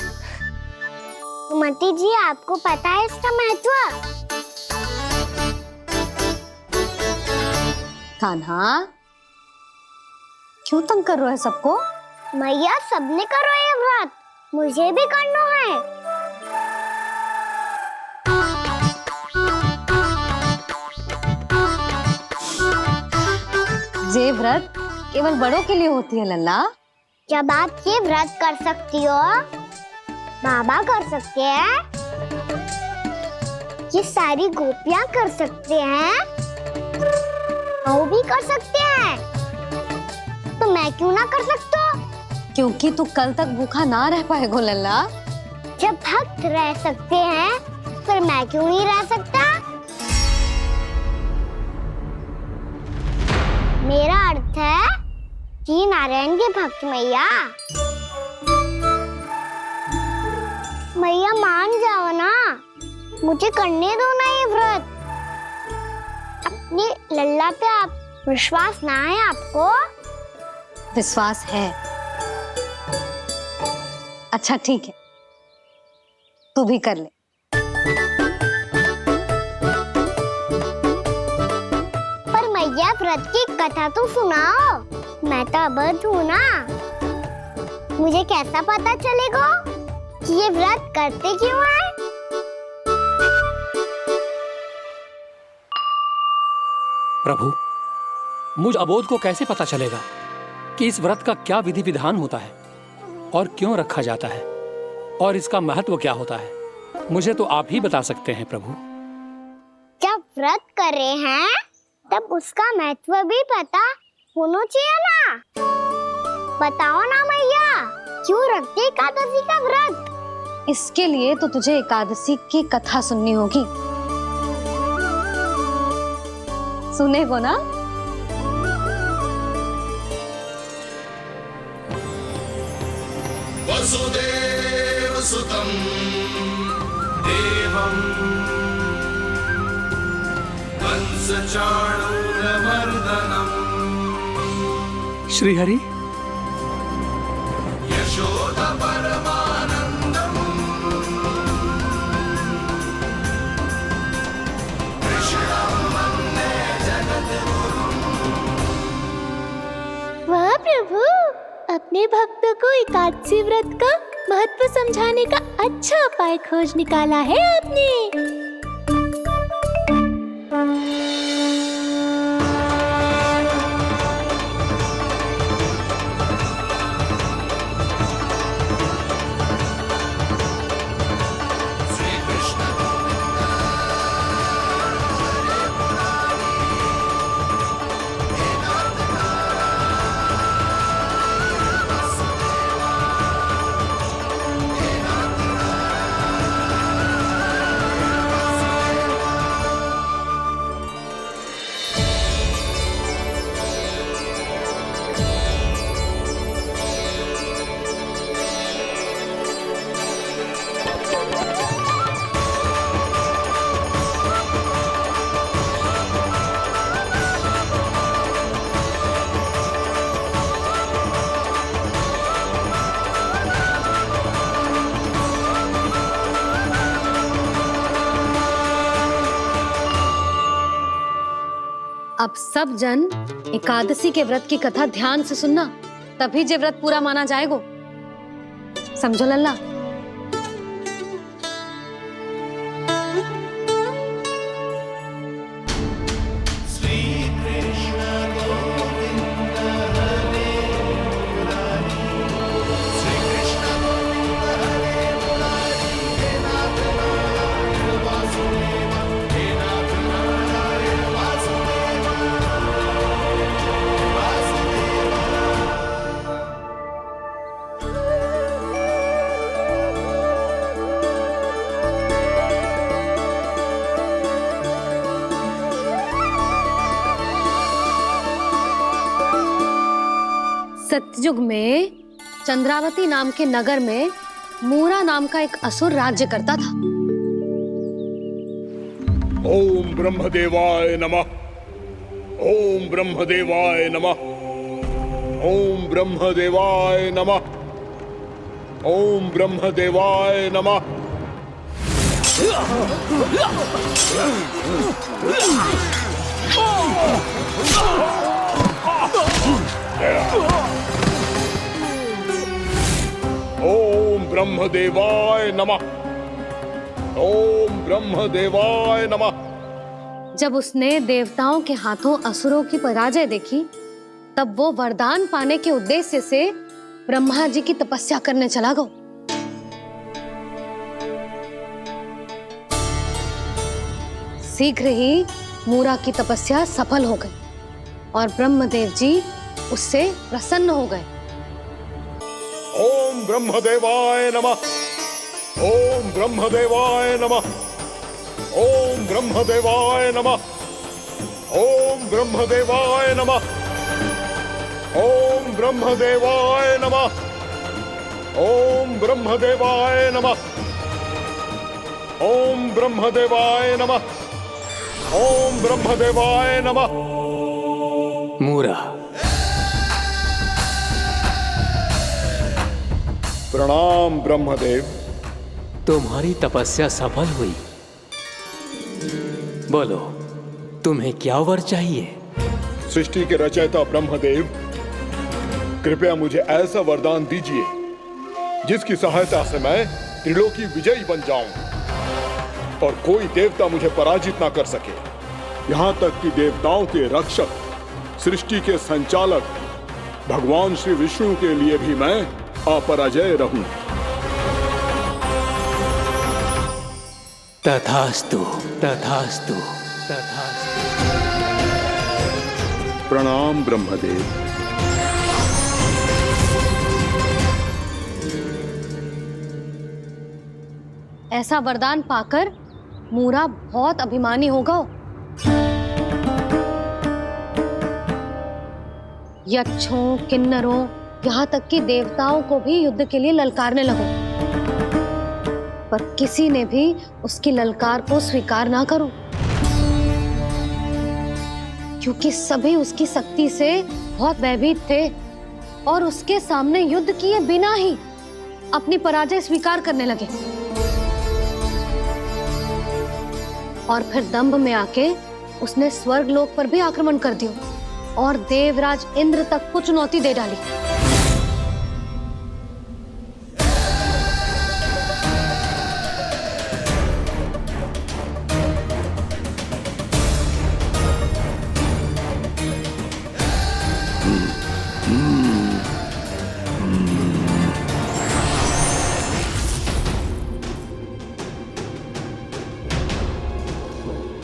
Speaker 4: सुमति जी, आपको पता है इसका महत्व?
Speaker 18: कान्हा, क्यों तंग कर रहे हो सबको?
Speaker 4: मैया, सबने करो ये व्रत, मुझे भी करना है।
Speaker 18: ये व्रत केवल बड़ों के लिए होती है लल्ला।
Speaker 4: जब आप ये व्रत कर सकती हो, बाबा कर सकते हैं, ये सारी गोपियां कर सकते हैं, वो भी कर सकते हैं, तो मैं क्यों ना कर सकता?
Speaker 18: क्योंकि तू कल तक भूखा ना रह पाएगो लल्ला।
Speaker 4: जब भक्त रह सकते हैं, फिर मैं क्यों नहीं रह सकता? मेरा अर्थ है कि नारायण के भक्त मैया, मैया मान जाओ ना, मुझे करने दो ना ये व्रत। अपनी लल्ला पे आप विश्वास ना है आपको?
Speaker 18: विश्वास है। अच्छा ठीक है, तू भी कर ले।
Speaker 4: पर मैया व्रत की कथा तो सुनाओ, मैं तो अबध हूँ ना, मुझे कैसा पता चलेगा कि ये व्रत करते क्यों हैं?
Speaker 1: प्रभु, मुझ अबोध को कैसे पता चलेगा कि इस व्रत का क्या विधि विधान होता है और क्यों रखा जाता है और इसका महत्व क्या होता है? मुझे तो आप ही बता सकते हैं प्रभु।
Speaker 4: जब व्रत कर रहे हैं तब उसका महत्व भी पता होना चाहिए ना। बताओ ना मैया, क्यों रखते एकादशी का व्रत?
Speaker 18: इसके लिए तो तुझे एकादशी की कथा सुननी होगी। सुनेगो ना?
Speaker 16: वसुदेव सुतं देवं कंसचाणूरमर्दनम्
Speaker 1: श्रीहरि,
Speaker 16: यशोदा परमानंदम् कृष्णं वन्दे जगद्गुरुम्।
Speaker 4: वाह प्रभु, अपने भक्तों को एकादशी व्रत का महत्व समझाने का अच्छा उपाय खोज निकाला है आपने।
Speaker 18: अब सब जन एकादशी के व्रत की कथा ध्यान से सुनना, तभी जे व्रत पूरा माना जाएगा। समझो लल्ला? सतयुग में चंद्रावती नाम के नगर में मूरा नाम का एक असुर राज्य करता था।
Speaker 3: ओम ब्रह्मदेवाय नमः। ओम ब्रह्मदेवाय नमः। ओम ब्रह्मदेवाय नमः। ओम ब्रह्मदेवाय नमः। ओम ब्रह्मदेवाय नमः। ओम ब्रह्मदेवाय नमः।
Speaker 18: जब उसने देवताओं के हाथों असुरों की पराजय देखी, तब वो वरदान पाने के उद्देश्य से ब्रह्मा जी की तपस्या करने चला गया। शीघ्र ही मूरा की तपस्या सफल हो गई और ब्रह्मदेव जी उससे प्रसन्न हो गए।
Speaker 3: ओम ब्रह्मदेवाय नमः। ओम ब्रह्मदेवाय नमः। ओम ब्रह्मदेवाय नमः। ओम ब्रह्मदेवाय नमः। ओम ब्रह्मदेवाय नमः। ओम ब्रह्मदेवाय नमः। ओम ब्रह्मदेवाय नमः। ओम ब्रह्मदेवाय नमः।
Speaker 1: मूरा,
Speaker 3: प्रणाम ब्रह्मदेव।
Speaker 20: तुम्हारी तपस्या सफल हुई। बोलो, तुम्हें क्या वर चाहिए?
Speaker 3: सृष्टि के रचयिता ब्रह्मदेव, कृपया मुझे ऐसा वरदान दीजिए जिसकी सहायता से मैं त्रिलोकी विजयी बन जाऊं और कोई देवता मुझे पराजित ना कर सके। यहां तक कि देवताओं के रक्षक, सृष्टि के संचालक भगवान श्री विष्णु के लिए भी मैं अपराजय रहूं।
Speaker 20: तथास्तु, तथास्तु, तथास्तु।
Speaker 3: प्रणाम ब्रह्मदेव।
Speaker 18: ऐसा वरदान पाकर मूरा बहुत अभिमानी होगा। यक्षों, किन्नरों, यहाँ तक कि देवताओं को भी युद्ध के लिए ललकारने लगो, पर किसी ने भी उसकी ललकार को स्वीकार ना करो, क्योंकि सभी उसकी शक्ति से बहुत भयभीत थे और उसके सामने युद्ध किए बिना ही अपनी पराजय स्वीकार करने लगे। और फिर दंभ में आके उसने स्वर्ग लोक पर भी आक्रमण कर दिया और देवराज इंद्र तक को चुनौती दे डाली।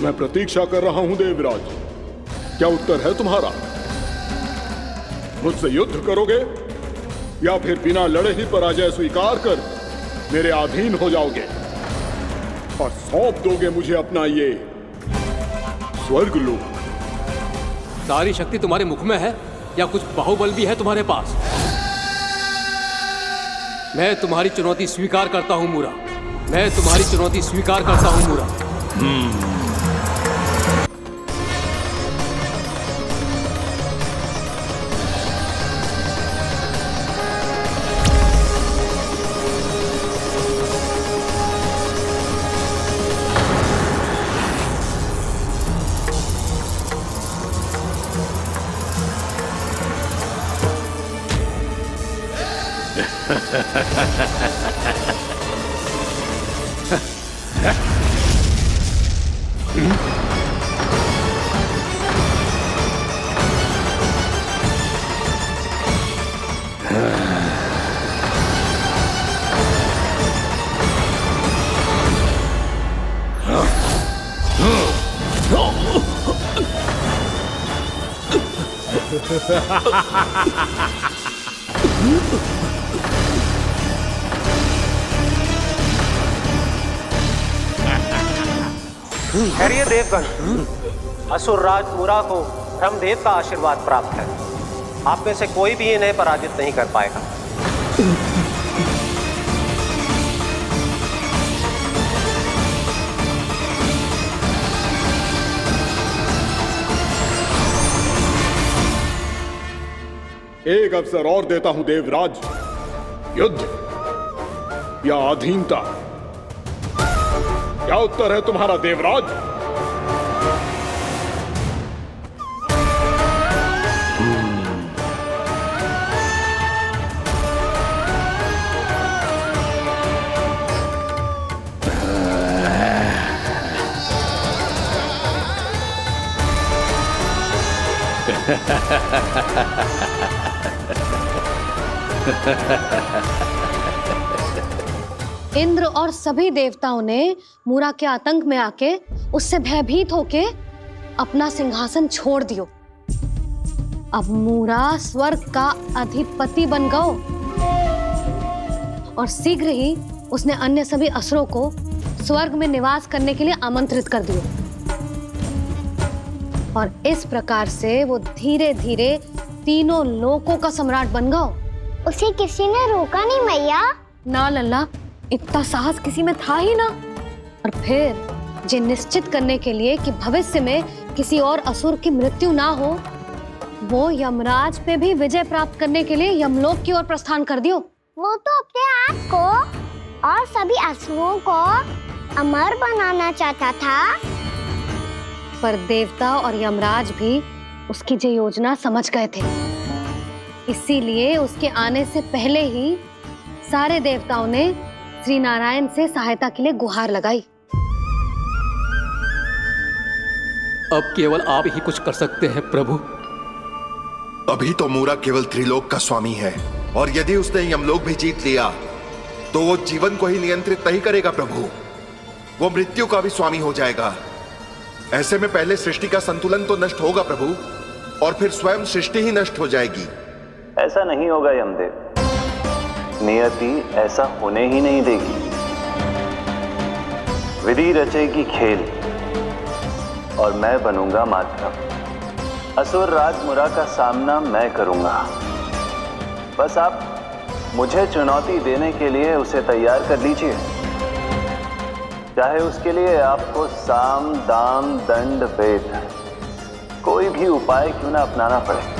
Speaker 3: मैं प्रतीक्षा कर रहा हूं देवराज, क्या उत्तर है तुम्हारा? मुझसे युद्ध करोगे या फिर बिना लड़े ही पराजय स्वीकार कर मेरे अधीन हो जाओगे और सौंप दोगे मुझे अपना ये स्वर्ग लोक?
Speaker 20: सारी शक्ति तुम्हारे मुख में है या कुछ बाहुबल भी है तुम्हारे पास? मैं तुम्हारी चुनौती स्वीकार करता हूं मूरा, मैं तुम्हारी चुनौती स्वीकार करता हूं मूरा।
Speaker 21: खैरिए देवगण, असुर राज मूरा को ब्रह्मदेव का आशीर्वाद प्राप्त है। आप में से कोई भी इन्हें पराजित नहीं कर पाएगा।
Speaker 3: एक अवसर और देता हूं देवराज, युद्ध या अधीनता, क्या उत्तर है तुम्हारा देवराज?
Speaker 18: इंद्र और सभी देवताओं ने मूरा के आतंक में आके उससे भयभीत होके अपना सिंहासन छोड़ दियो। अब मूरा स्वर्ग का अधिपति बन गयो और शीघ्र ही उसने अन्य सभी असुरों को स्वर्ग में निवास करने के लिए आमंत्रित कर दियो। और इस प्रकार से वो धीरे धीरे तीनों लोकों का सम्राट बन गयो।
Speaker 4: उसे किसी ने रोका नहीं मैया?
Speaker 18: ना लल्ला, इतना साहस किसी में था ही ना। और फिर ये निश्चित करने के लिए कि भविष्य में किसी और असुर की मृत्यु ना हो, वो यमराज पे भी विजय प्राप्त करने के लिए यमलोक की ओर प्रस्थान कर दियो।
Speaker 4: वो तो अपने आप को और सभी असुरों को अमर बनाना चाहता था।
Speaker 18: पर देवता और यमराज भी उसकी ये योजना समझ गए थे। इसीलिए उसके आने से पहले ही सारे देवताओं ने श्री नारायण से सहायता के लिए गुहार लगाई।
Speaker 20: अब केवल आप ही कुछ कर सकते हैं प्रभु।
Speaker 15: अभी तो मूरा केवल त्रिलोक का स्वामी है, और यदि उसने यमलोक भी जीत लिया तो वो जीवन को ही नियंत्रित नहीं करेगा प्रभु, वो मृत्यु का भी स्वामी हो जाएगा। ऐसे में पहले सृष्टि का संतुलन तो नष्ट होगा प्रभु, और फिर स्वयं सृष्टि ही नष्ट हो जाएगी।
Speaker 5: ऐसा नहीं होगा यमदेव, नियति ऐसा होने ही नहीं देगी। विधि रचेगी खेल और मैं बनूंगा माध्यम। असुर राज मुरा का सामना मैं करूंगा। बस आप मुझे चुनौती देने के लिए उसे तैयार कर लीजिए, चाहे उसके लिए आपको साम दाम दंड भेद कोई भी उपाय क्यों ना अपनाना पड़े।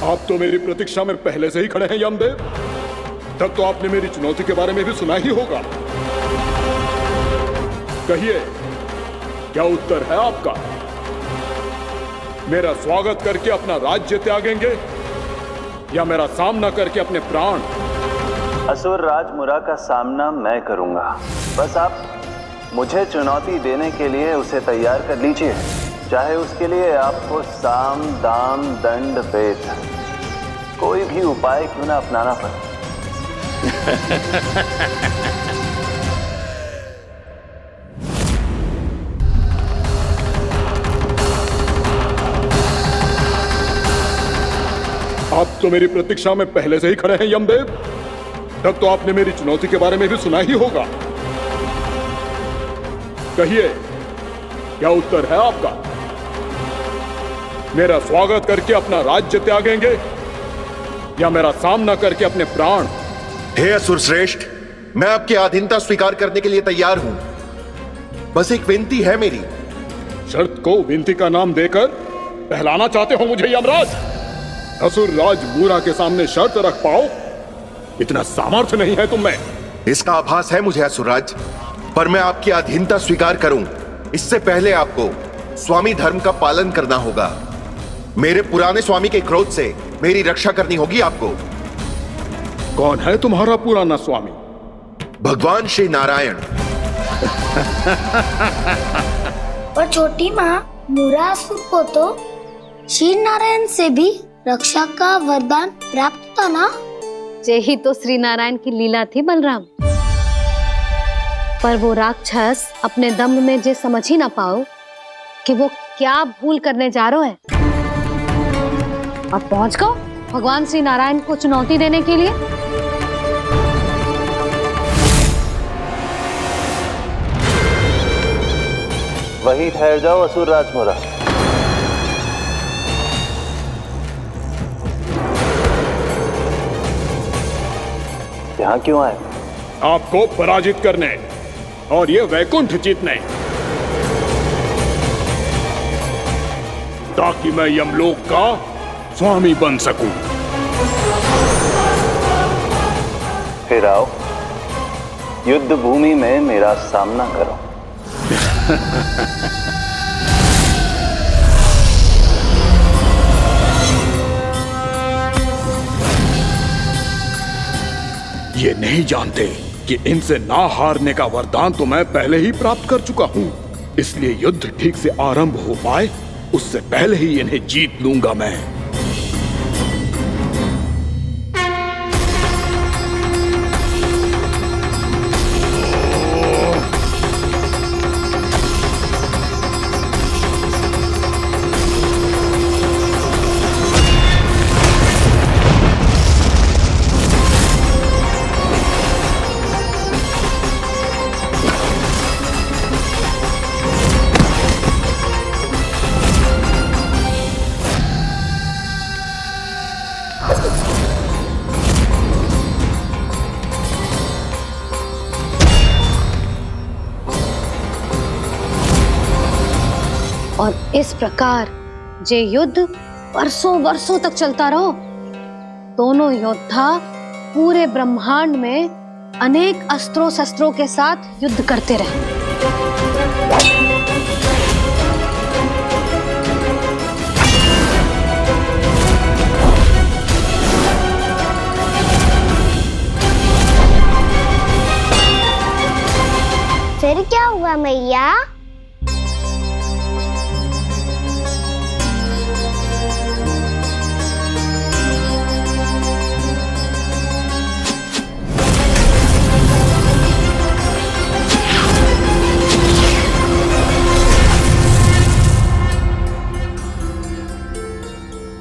Speaker 3: आप तो मेरी प्रतीक्षा में पहले से ही खड़े हैं यमदेव। तब तो आपने मेरी चुनौती के बारे में भी सुना ही होगा। कहिए, क्या उत्तर है आपका? मेरा स्वागत करके अपना राज्य त्यागेंगे या मेरा सामना करके अपने प्राण?
Speaker 5: असुर राज मुरा का सामना मैं करूंगा। बस आप मुझे चुनौती देने के लिए उसे तैयार कर लीजिए, चाहे उसके लिए आपको साम दाम दंड भेद कोई भी उपाय क्यों ना अपनाना पड़े।
Speaker 3: आप तो मेरी प्रतीक्षा में पहले से ही खड़े हैं यमदेव। तब तो आपने मेरी चुनौती के बारे में भी सुना ही होगा। कहिए, क्या उत्तर है आपका? मेरा स्वागत करके अपना राज्य त्यागेंगे या मेरा सामना करके अपने प्राण?
Speaker 15: हे असुर श्रेष्ठ, मैं आपकी अधीनता स्वीकार करने के लिए तैयार हूं। बस एक विनती है मेरी।
Speaker 3: शर्त को विनती का नाम देकर बहलाना चाहते हो मुझे यमराज? असुर राज मूरा के सामने शर्त रख पाओ, इतना सामर्थ्य नहीं है तुम में।
Speaker 15: इसका आभास है मुझे असुरराज, पर मैं आपकी अधीनता स्वीकार करूं इससे पहले आपको स्वामी धर्म का पालन करना होगा। मेरे पुराने स्वामी के क्रोध से मेरी रक्षा करनी होगी आपको।
Speaker 3: कौन है तुम्हारा पुराना स्वामी?
Speaker 15: भगवान श्री नारायण।
Speaker 4: और छोटी माँ, मूरासुर को तो श्री नारायण से भी रक्षा का वरदान प्राप्त था ना?
Speaker 18: यही तो श्री नारायण की लीला थी बलराम। पर वो राक्षस अपने दम में जे समझ ही ना पाओ कि वो क्या भूल करने जा रहा है, और पहुंच गो भगवान श्री नारायण को चुनौती देने के लिए।
Speaker 5: वही ठहर जाओ असुर राज मुरा। यहाँ क्यों आए?
Speaker 3: आपको पराजित करने और ये वैकुंठ जीतने, ताकि मैं यमलोक का स्वामी बन सकूं।
Speaker 5: फिर आओ, युद्ध भूमि में मेरा सामना करो।
Speaker 3: ये नहीं जानते कि इनसे ना हारने का वरदान तो मैं पहले ही प्राप्त कर चुका हूं, इसलिए युद्ध ठीक से आरंभ हो पाए उससे पहले ही इन्हें जीत लूंगा मैं।
Speaker 18: और इस प्रकार ये युद्ध वर्षों वर्षों तक चलता रहो। दोनों योद्धा पूरे ब्रह्मांड में अनेक अस्त्रों शस्त्रों के साथ युद्ध करते रहे।
Speaker 4: फिर क्या हुआ मैया?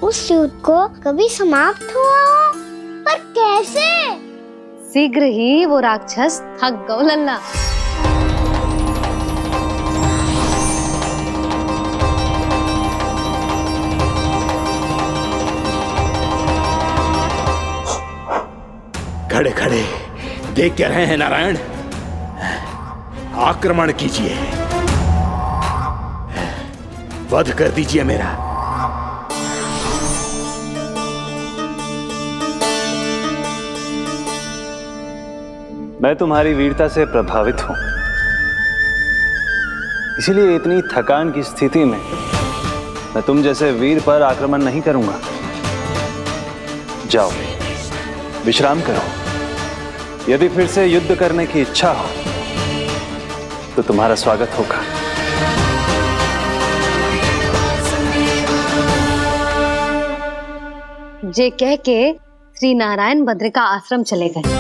Speaker 4: उस युद्ध को कभी समाप्त हुआ हो, पर कैसे?
Speaker 18: शीघ्र ही वो राक्षस थक गौ लल्ला।
Speaker 3: खड़े खड़े देख क्या रहे हैं नारायण? आक्रमण कीजिए, वध कर दीजिए मेरा।
Speaker 5: मैं तुम्हारी वीरता से प्रभावित हूं, इसीलिए इतनी थकान की स्थिति में मैं तुम जैसे वीर पर आक्रमण नहीं करूंगा। जाओ विश्राम करो। यदि फिर से युद्ध करने की इच्छा हो तो तुम्हारा स्वागत होगा।
Speaker 18: जे कह के श्री नारायण बद्रिका आश्रम चले गए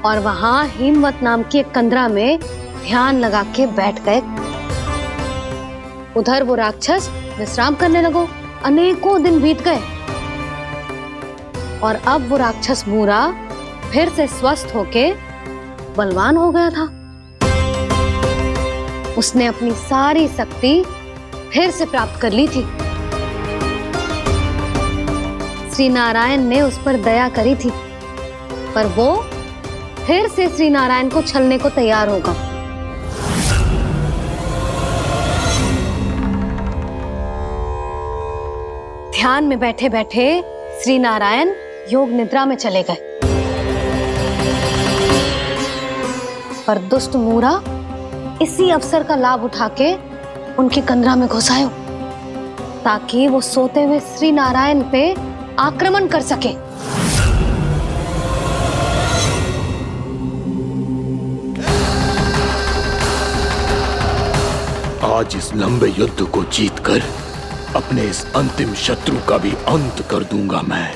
Speaker 18: और वहां हिमवत नाम की एक कंदरा में ध्यान लगा के बैठ गए। उधर वो राक्षस विश्राम करने लगो। अनेकों दिन बीत गए और अब वो राक्षस मूरा फिर से स्वस्थ होके बलवान हो गया था। उसने अपनी सारी शक्ति फिर से प्राप्त कर ली थी। श्री नारायण ने उस पर दया करी थी, पर वो फिर से श्री नारायण को छलने को तैयार होगा। ध्यान में बैठे बैठे श्री नारायण योग निद्रा में चले गए, पर दुष्ट मूरा इसी अवसर का लाभ उठा के उनकी कंदरा में घुस आयो ताकि वो सोते हुए श्री नारायण पे आक्रमण कर सके।
Speaker 3: आज इस लंबे युद्ध को जीतकर अपने इस अंतिम शत्रु का भी अंत कर दूंगा मैं।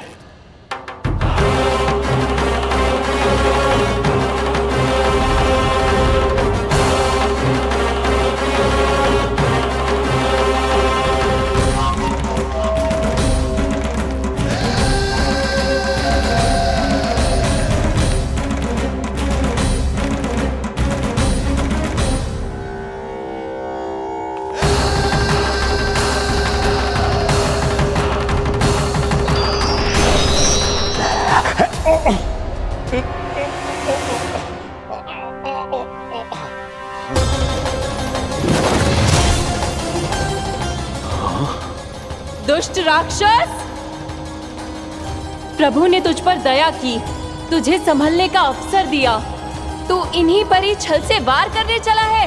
Speaker 19: दुष्ट राक्षस, प्रभु ने तुझ पर दया की, तुझे संभलने का अवसर दिया। तू इन्हीं पर ही छल से वार करने चला है।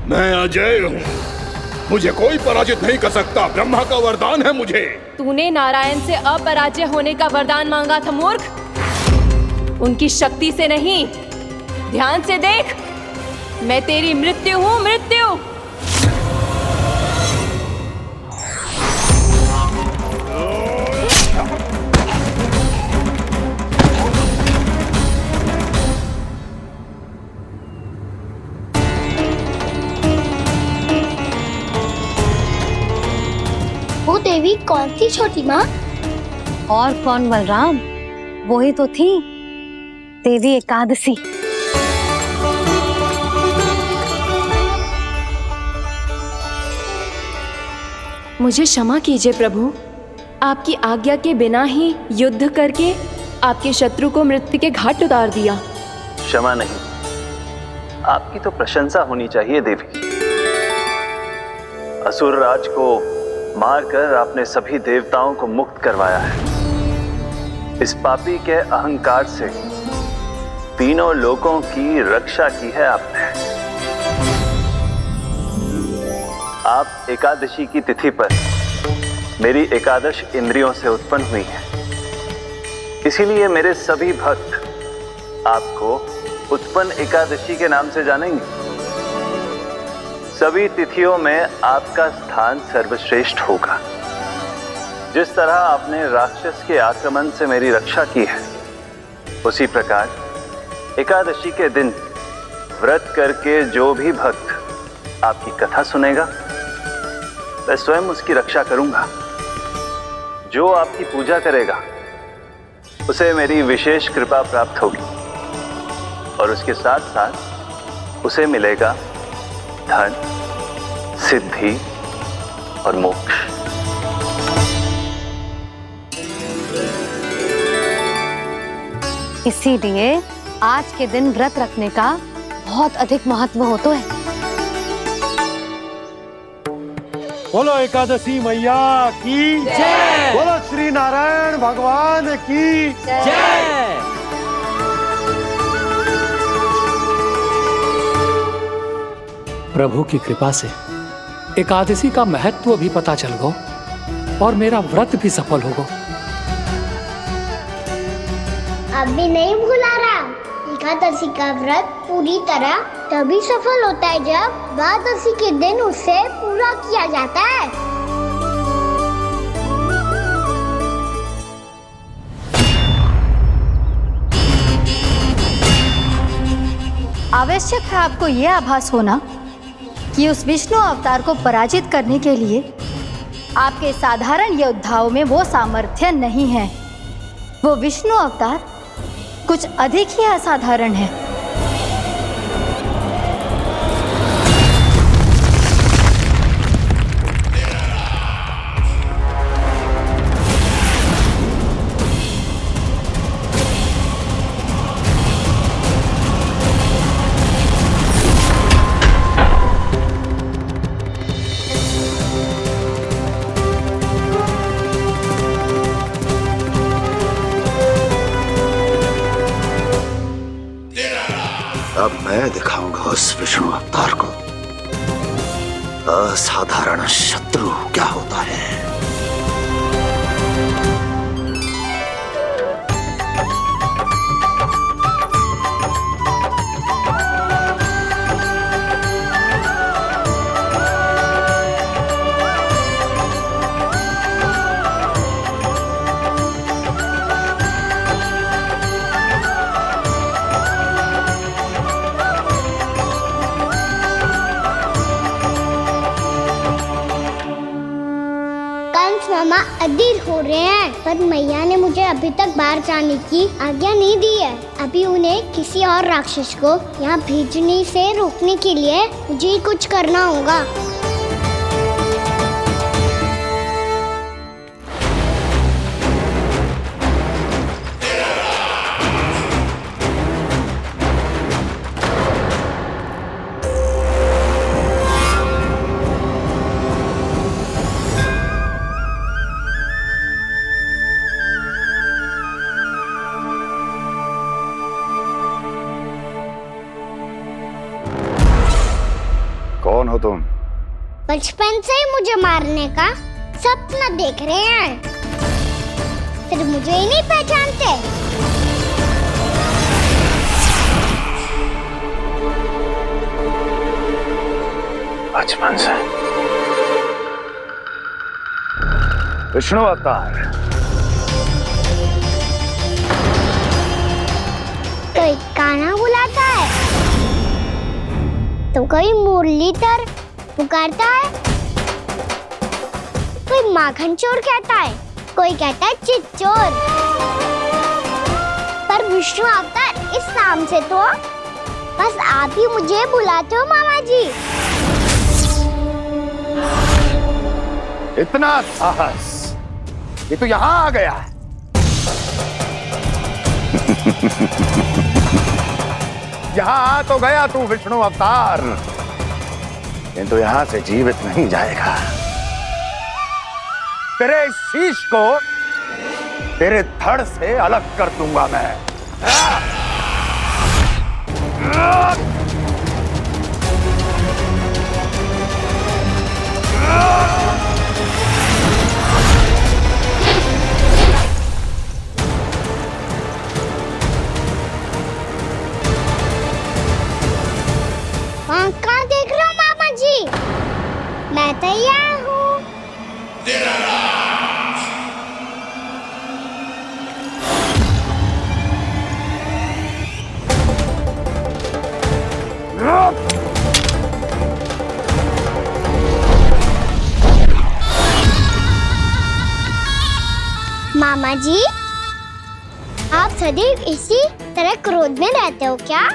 Speaker 3: मैं अजय हूँ, मुझे कोई पराजित नहीं कर सकता। ब्रह्मा का वरदान है मुझे।
Speaker 19: तूने नारायण से अपराजय होने का वरदान मांगा था मूर्ख, उनकी शक्ति से नहीं। ध्यान से देख, मैं तेरी मृत्यु हूँ, मृत्यु।
Speaker 4: वो देवी कौन थी छोटी माँ?
Speaker 18: और कौन बलराम, वो ही तो थी देवी एकादशी।
Speaker 19: मुझे क्षमा कीजिए प्रभु, आपकी आज्ञा के बिना ही युद्ध करके आपके शत्रु को मृत्यु के घाट उतार दिया।
Speaker 5: क्षमा नहीं, आपकी तो प्रशंसा होनी चाहिए देवी। असुर राज को मारकर आपने सभी देवताओं को मुक्त करवाया है। इस पापी के अहंकार से तीनों लोकों की रक्षा की है आपने। आप एकादशी की तिथि पर मेरी एकादश इंद्रियों से उत्पन्न हुई हैं। इसीलिए मेरे सभी भक्त आपको उत्पन्न एकादशी के नाम से जानेंगे। सभी तिथियों में आपका स्थान सर्वश्रेष्ठ होगा। जिस तरह आपने राक्षस के आक्रमण से मेरी रक्षा की है, उसी प्रकार एकादशी के दिन व्रत करके जो भी भक्त आपकी कथा सुनेगा, मैं स्वयं उसकी रक्षा करूंगा। जो आपकी पूजा करेगा उसे मेरी विशेष कृपा प्राप्त होगी और उसके साथ साथ उसे मिलेगा धन, सिद्धि और मोक्ष।
Speaker 18: इसीलिए आज के दिन व्रत रखने का बहुत अधिक महत्व होता है।
Speaker 14: बोलो एकादशी मैया की जय। बोलो श्री नारायण भगवान की जय।
Speaker 1: प्रभु की कृपा से एकादशी का महत्व भी पता चल गो और मेरा व्रत भी सफल हो गो।
Speaker 4: अभी नहीं भूला रहा, एकादशी का व्रत पूरी तरह तभी सफल होता है जब द्वादशी के दिन उसे पूरा किया जाता है।
Speaker 13: आवश्यक है आपको यह आभास होना कि उस विष्णु अवतार को पराजित करने के लिए आपके साधारण योद्धाओं में वो सामर्थ्य नहीं है। वो विष्णु अवतार कुछ अधिक ही असाधारण है।
Speaker 15: अब मैं दिखाऊंगा उस विष्णु अवतार को असाधारण शत्रु क्या होता है।
Speaker 4: मामा अधीर हो रहे हैं, पर मैया ने मुझे अभी तक बाहर जाने की आज्ञा नहीं दी है। अभी उन्हें किसी और राक्षस को यहाँ भेजने से रोकने के लिए मुझे ही कुछ करना होगा।
Speaker 15: कौन हो तुम?
Speaker 4: बचपन से ही मुझे मारने का सपना देख रहे हैं, फिर मुझे ही नहीं पहचानते।
Speaker 15: बचपन से विष्णु अवतार।
Speaker 4: कोई कान्हा बुलाता है तो कोई मुरलीधर पुकारता है, कोई माखन चोर कहता है, कोई कहता है चिच्चोर। पर विष्णु अवतार इस नाम से तो बस आप ही मुझे बुलाते हो मामा जी।
Speaker 3: इतना साहस कि तू यहां आ गया है। यहां आ तो गया तू विष्णु अवतार, किंतु यहां से जीवित नहीं जाएगा। तेरे इस शीश को तेरे धड़ से अलग कर दूंगा मैं।
Speaker 4: वहाँ कहाँ देख रहे हो मामा जी? मैं तैयार हूँ। मामा जी, आप सदैव इसी तरह क्रोध में रहते हो क्या?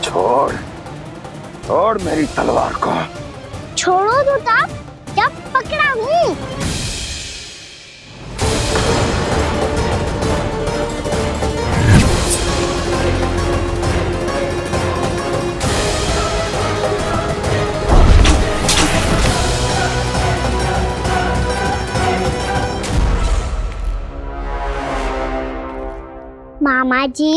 Speaker 3: छोड़, छोड़ मेरी तलवार को।
Speaker 4: छोड़ो तो तब जब पकड़ा हूँ। मामा जी,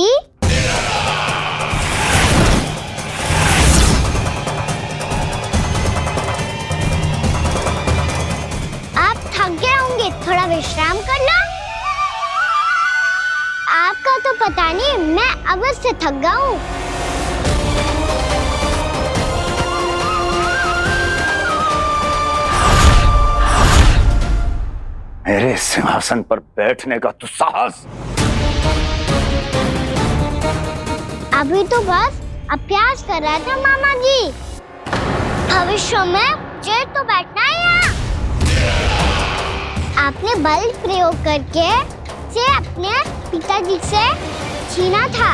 Speaker 4: थोड़ा विश्राम कर लो। आपका तो पता नहीं, मैं अवश्य थक गया हूँ।
Speaker 3: मेरे सिंहासन पर बैठने का तू साहस?
Speaker 4: अभी तो बस अभ्यास कर रहा था मामा जी। भविष्य में मुझे तो बैठना है यहाँ। आपने बल प्रयोग करके से अपने पिताजी से छीना था।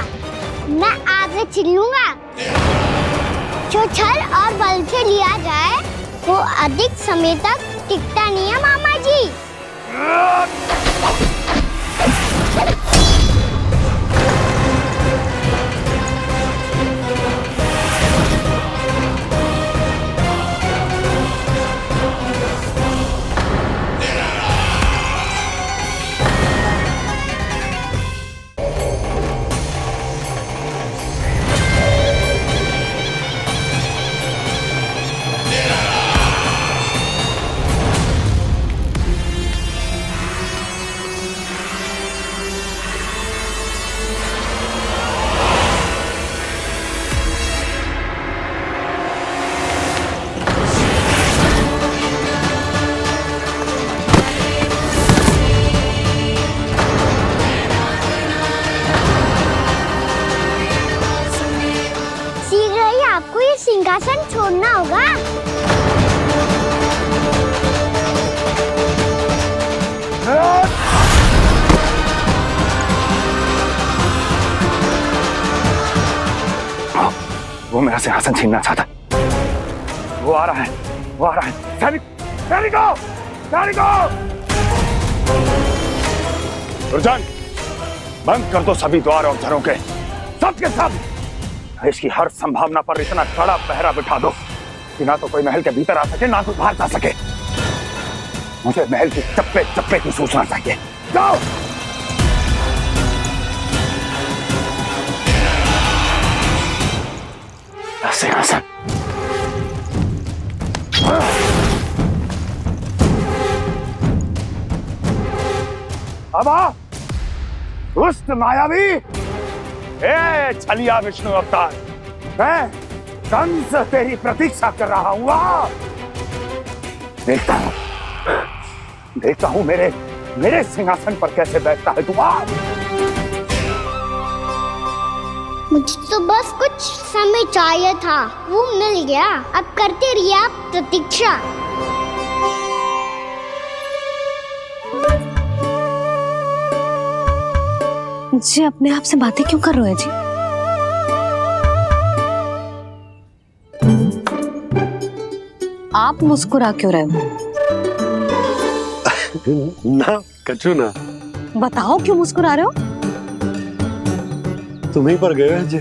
Speaker 4: मैं आपसे छीन लूंगा। जो छल और बल से लिया जाए वो अधिक समय तक टिकता नहीं है मामा जी। आपको ये सिंहासन छोड़ना होगा।
Speaker 3: वो मेरा सिंहासन छीनना चाहता। वो आ रहा है, वो आ रहा है। सैनिकों, दुर्जन, बंद कर दो सभी द्वार और झरों के, सब के सब। इसकी हर संभावना पर इतना कड़ा पहरा बिठा दो कि ना तो कोई महल के भीतर आ सके, ना तो बाहर जा सके। मुझे महल की चप्पे चप्पे की सूचना चाहिए। जाओ। सिंहासन। अब आ, दुष्ट मायावी, ए छलिया विष्णु अवतार, मैं कंस तेरी प्रतीक्षा कर रहा हूँ। देखता हूँ मेरे सिंहासन पर कैसे बैठता है तू।
Speaker 4: मुझे तो बस कुछ समय चाहिए था, वो मिल गया। अब करते रहिए आप प्रतीक्षा।
Speaker 18: जी अपने आप से बातें क्यों कर रहे हैं जी? आप मुस्कुरा क्यों रहे हो?
Speaker 14: ना कछु ना।
Speaker 18: बताओ क्यों मुस्कुरा रहे हो?
Speaker 14: तुम्हीं पर गए जी।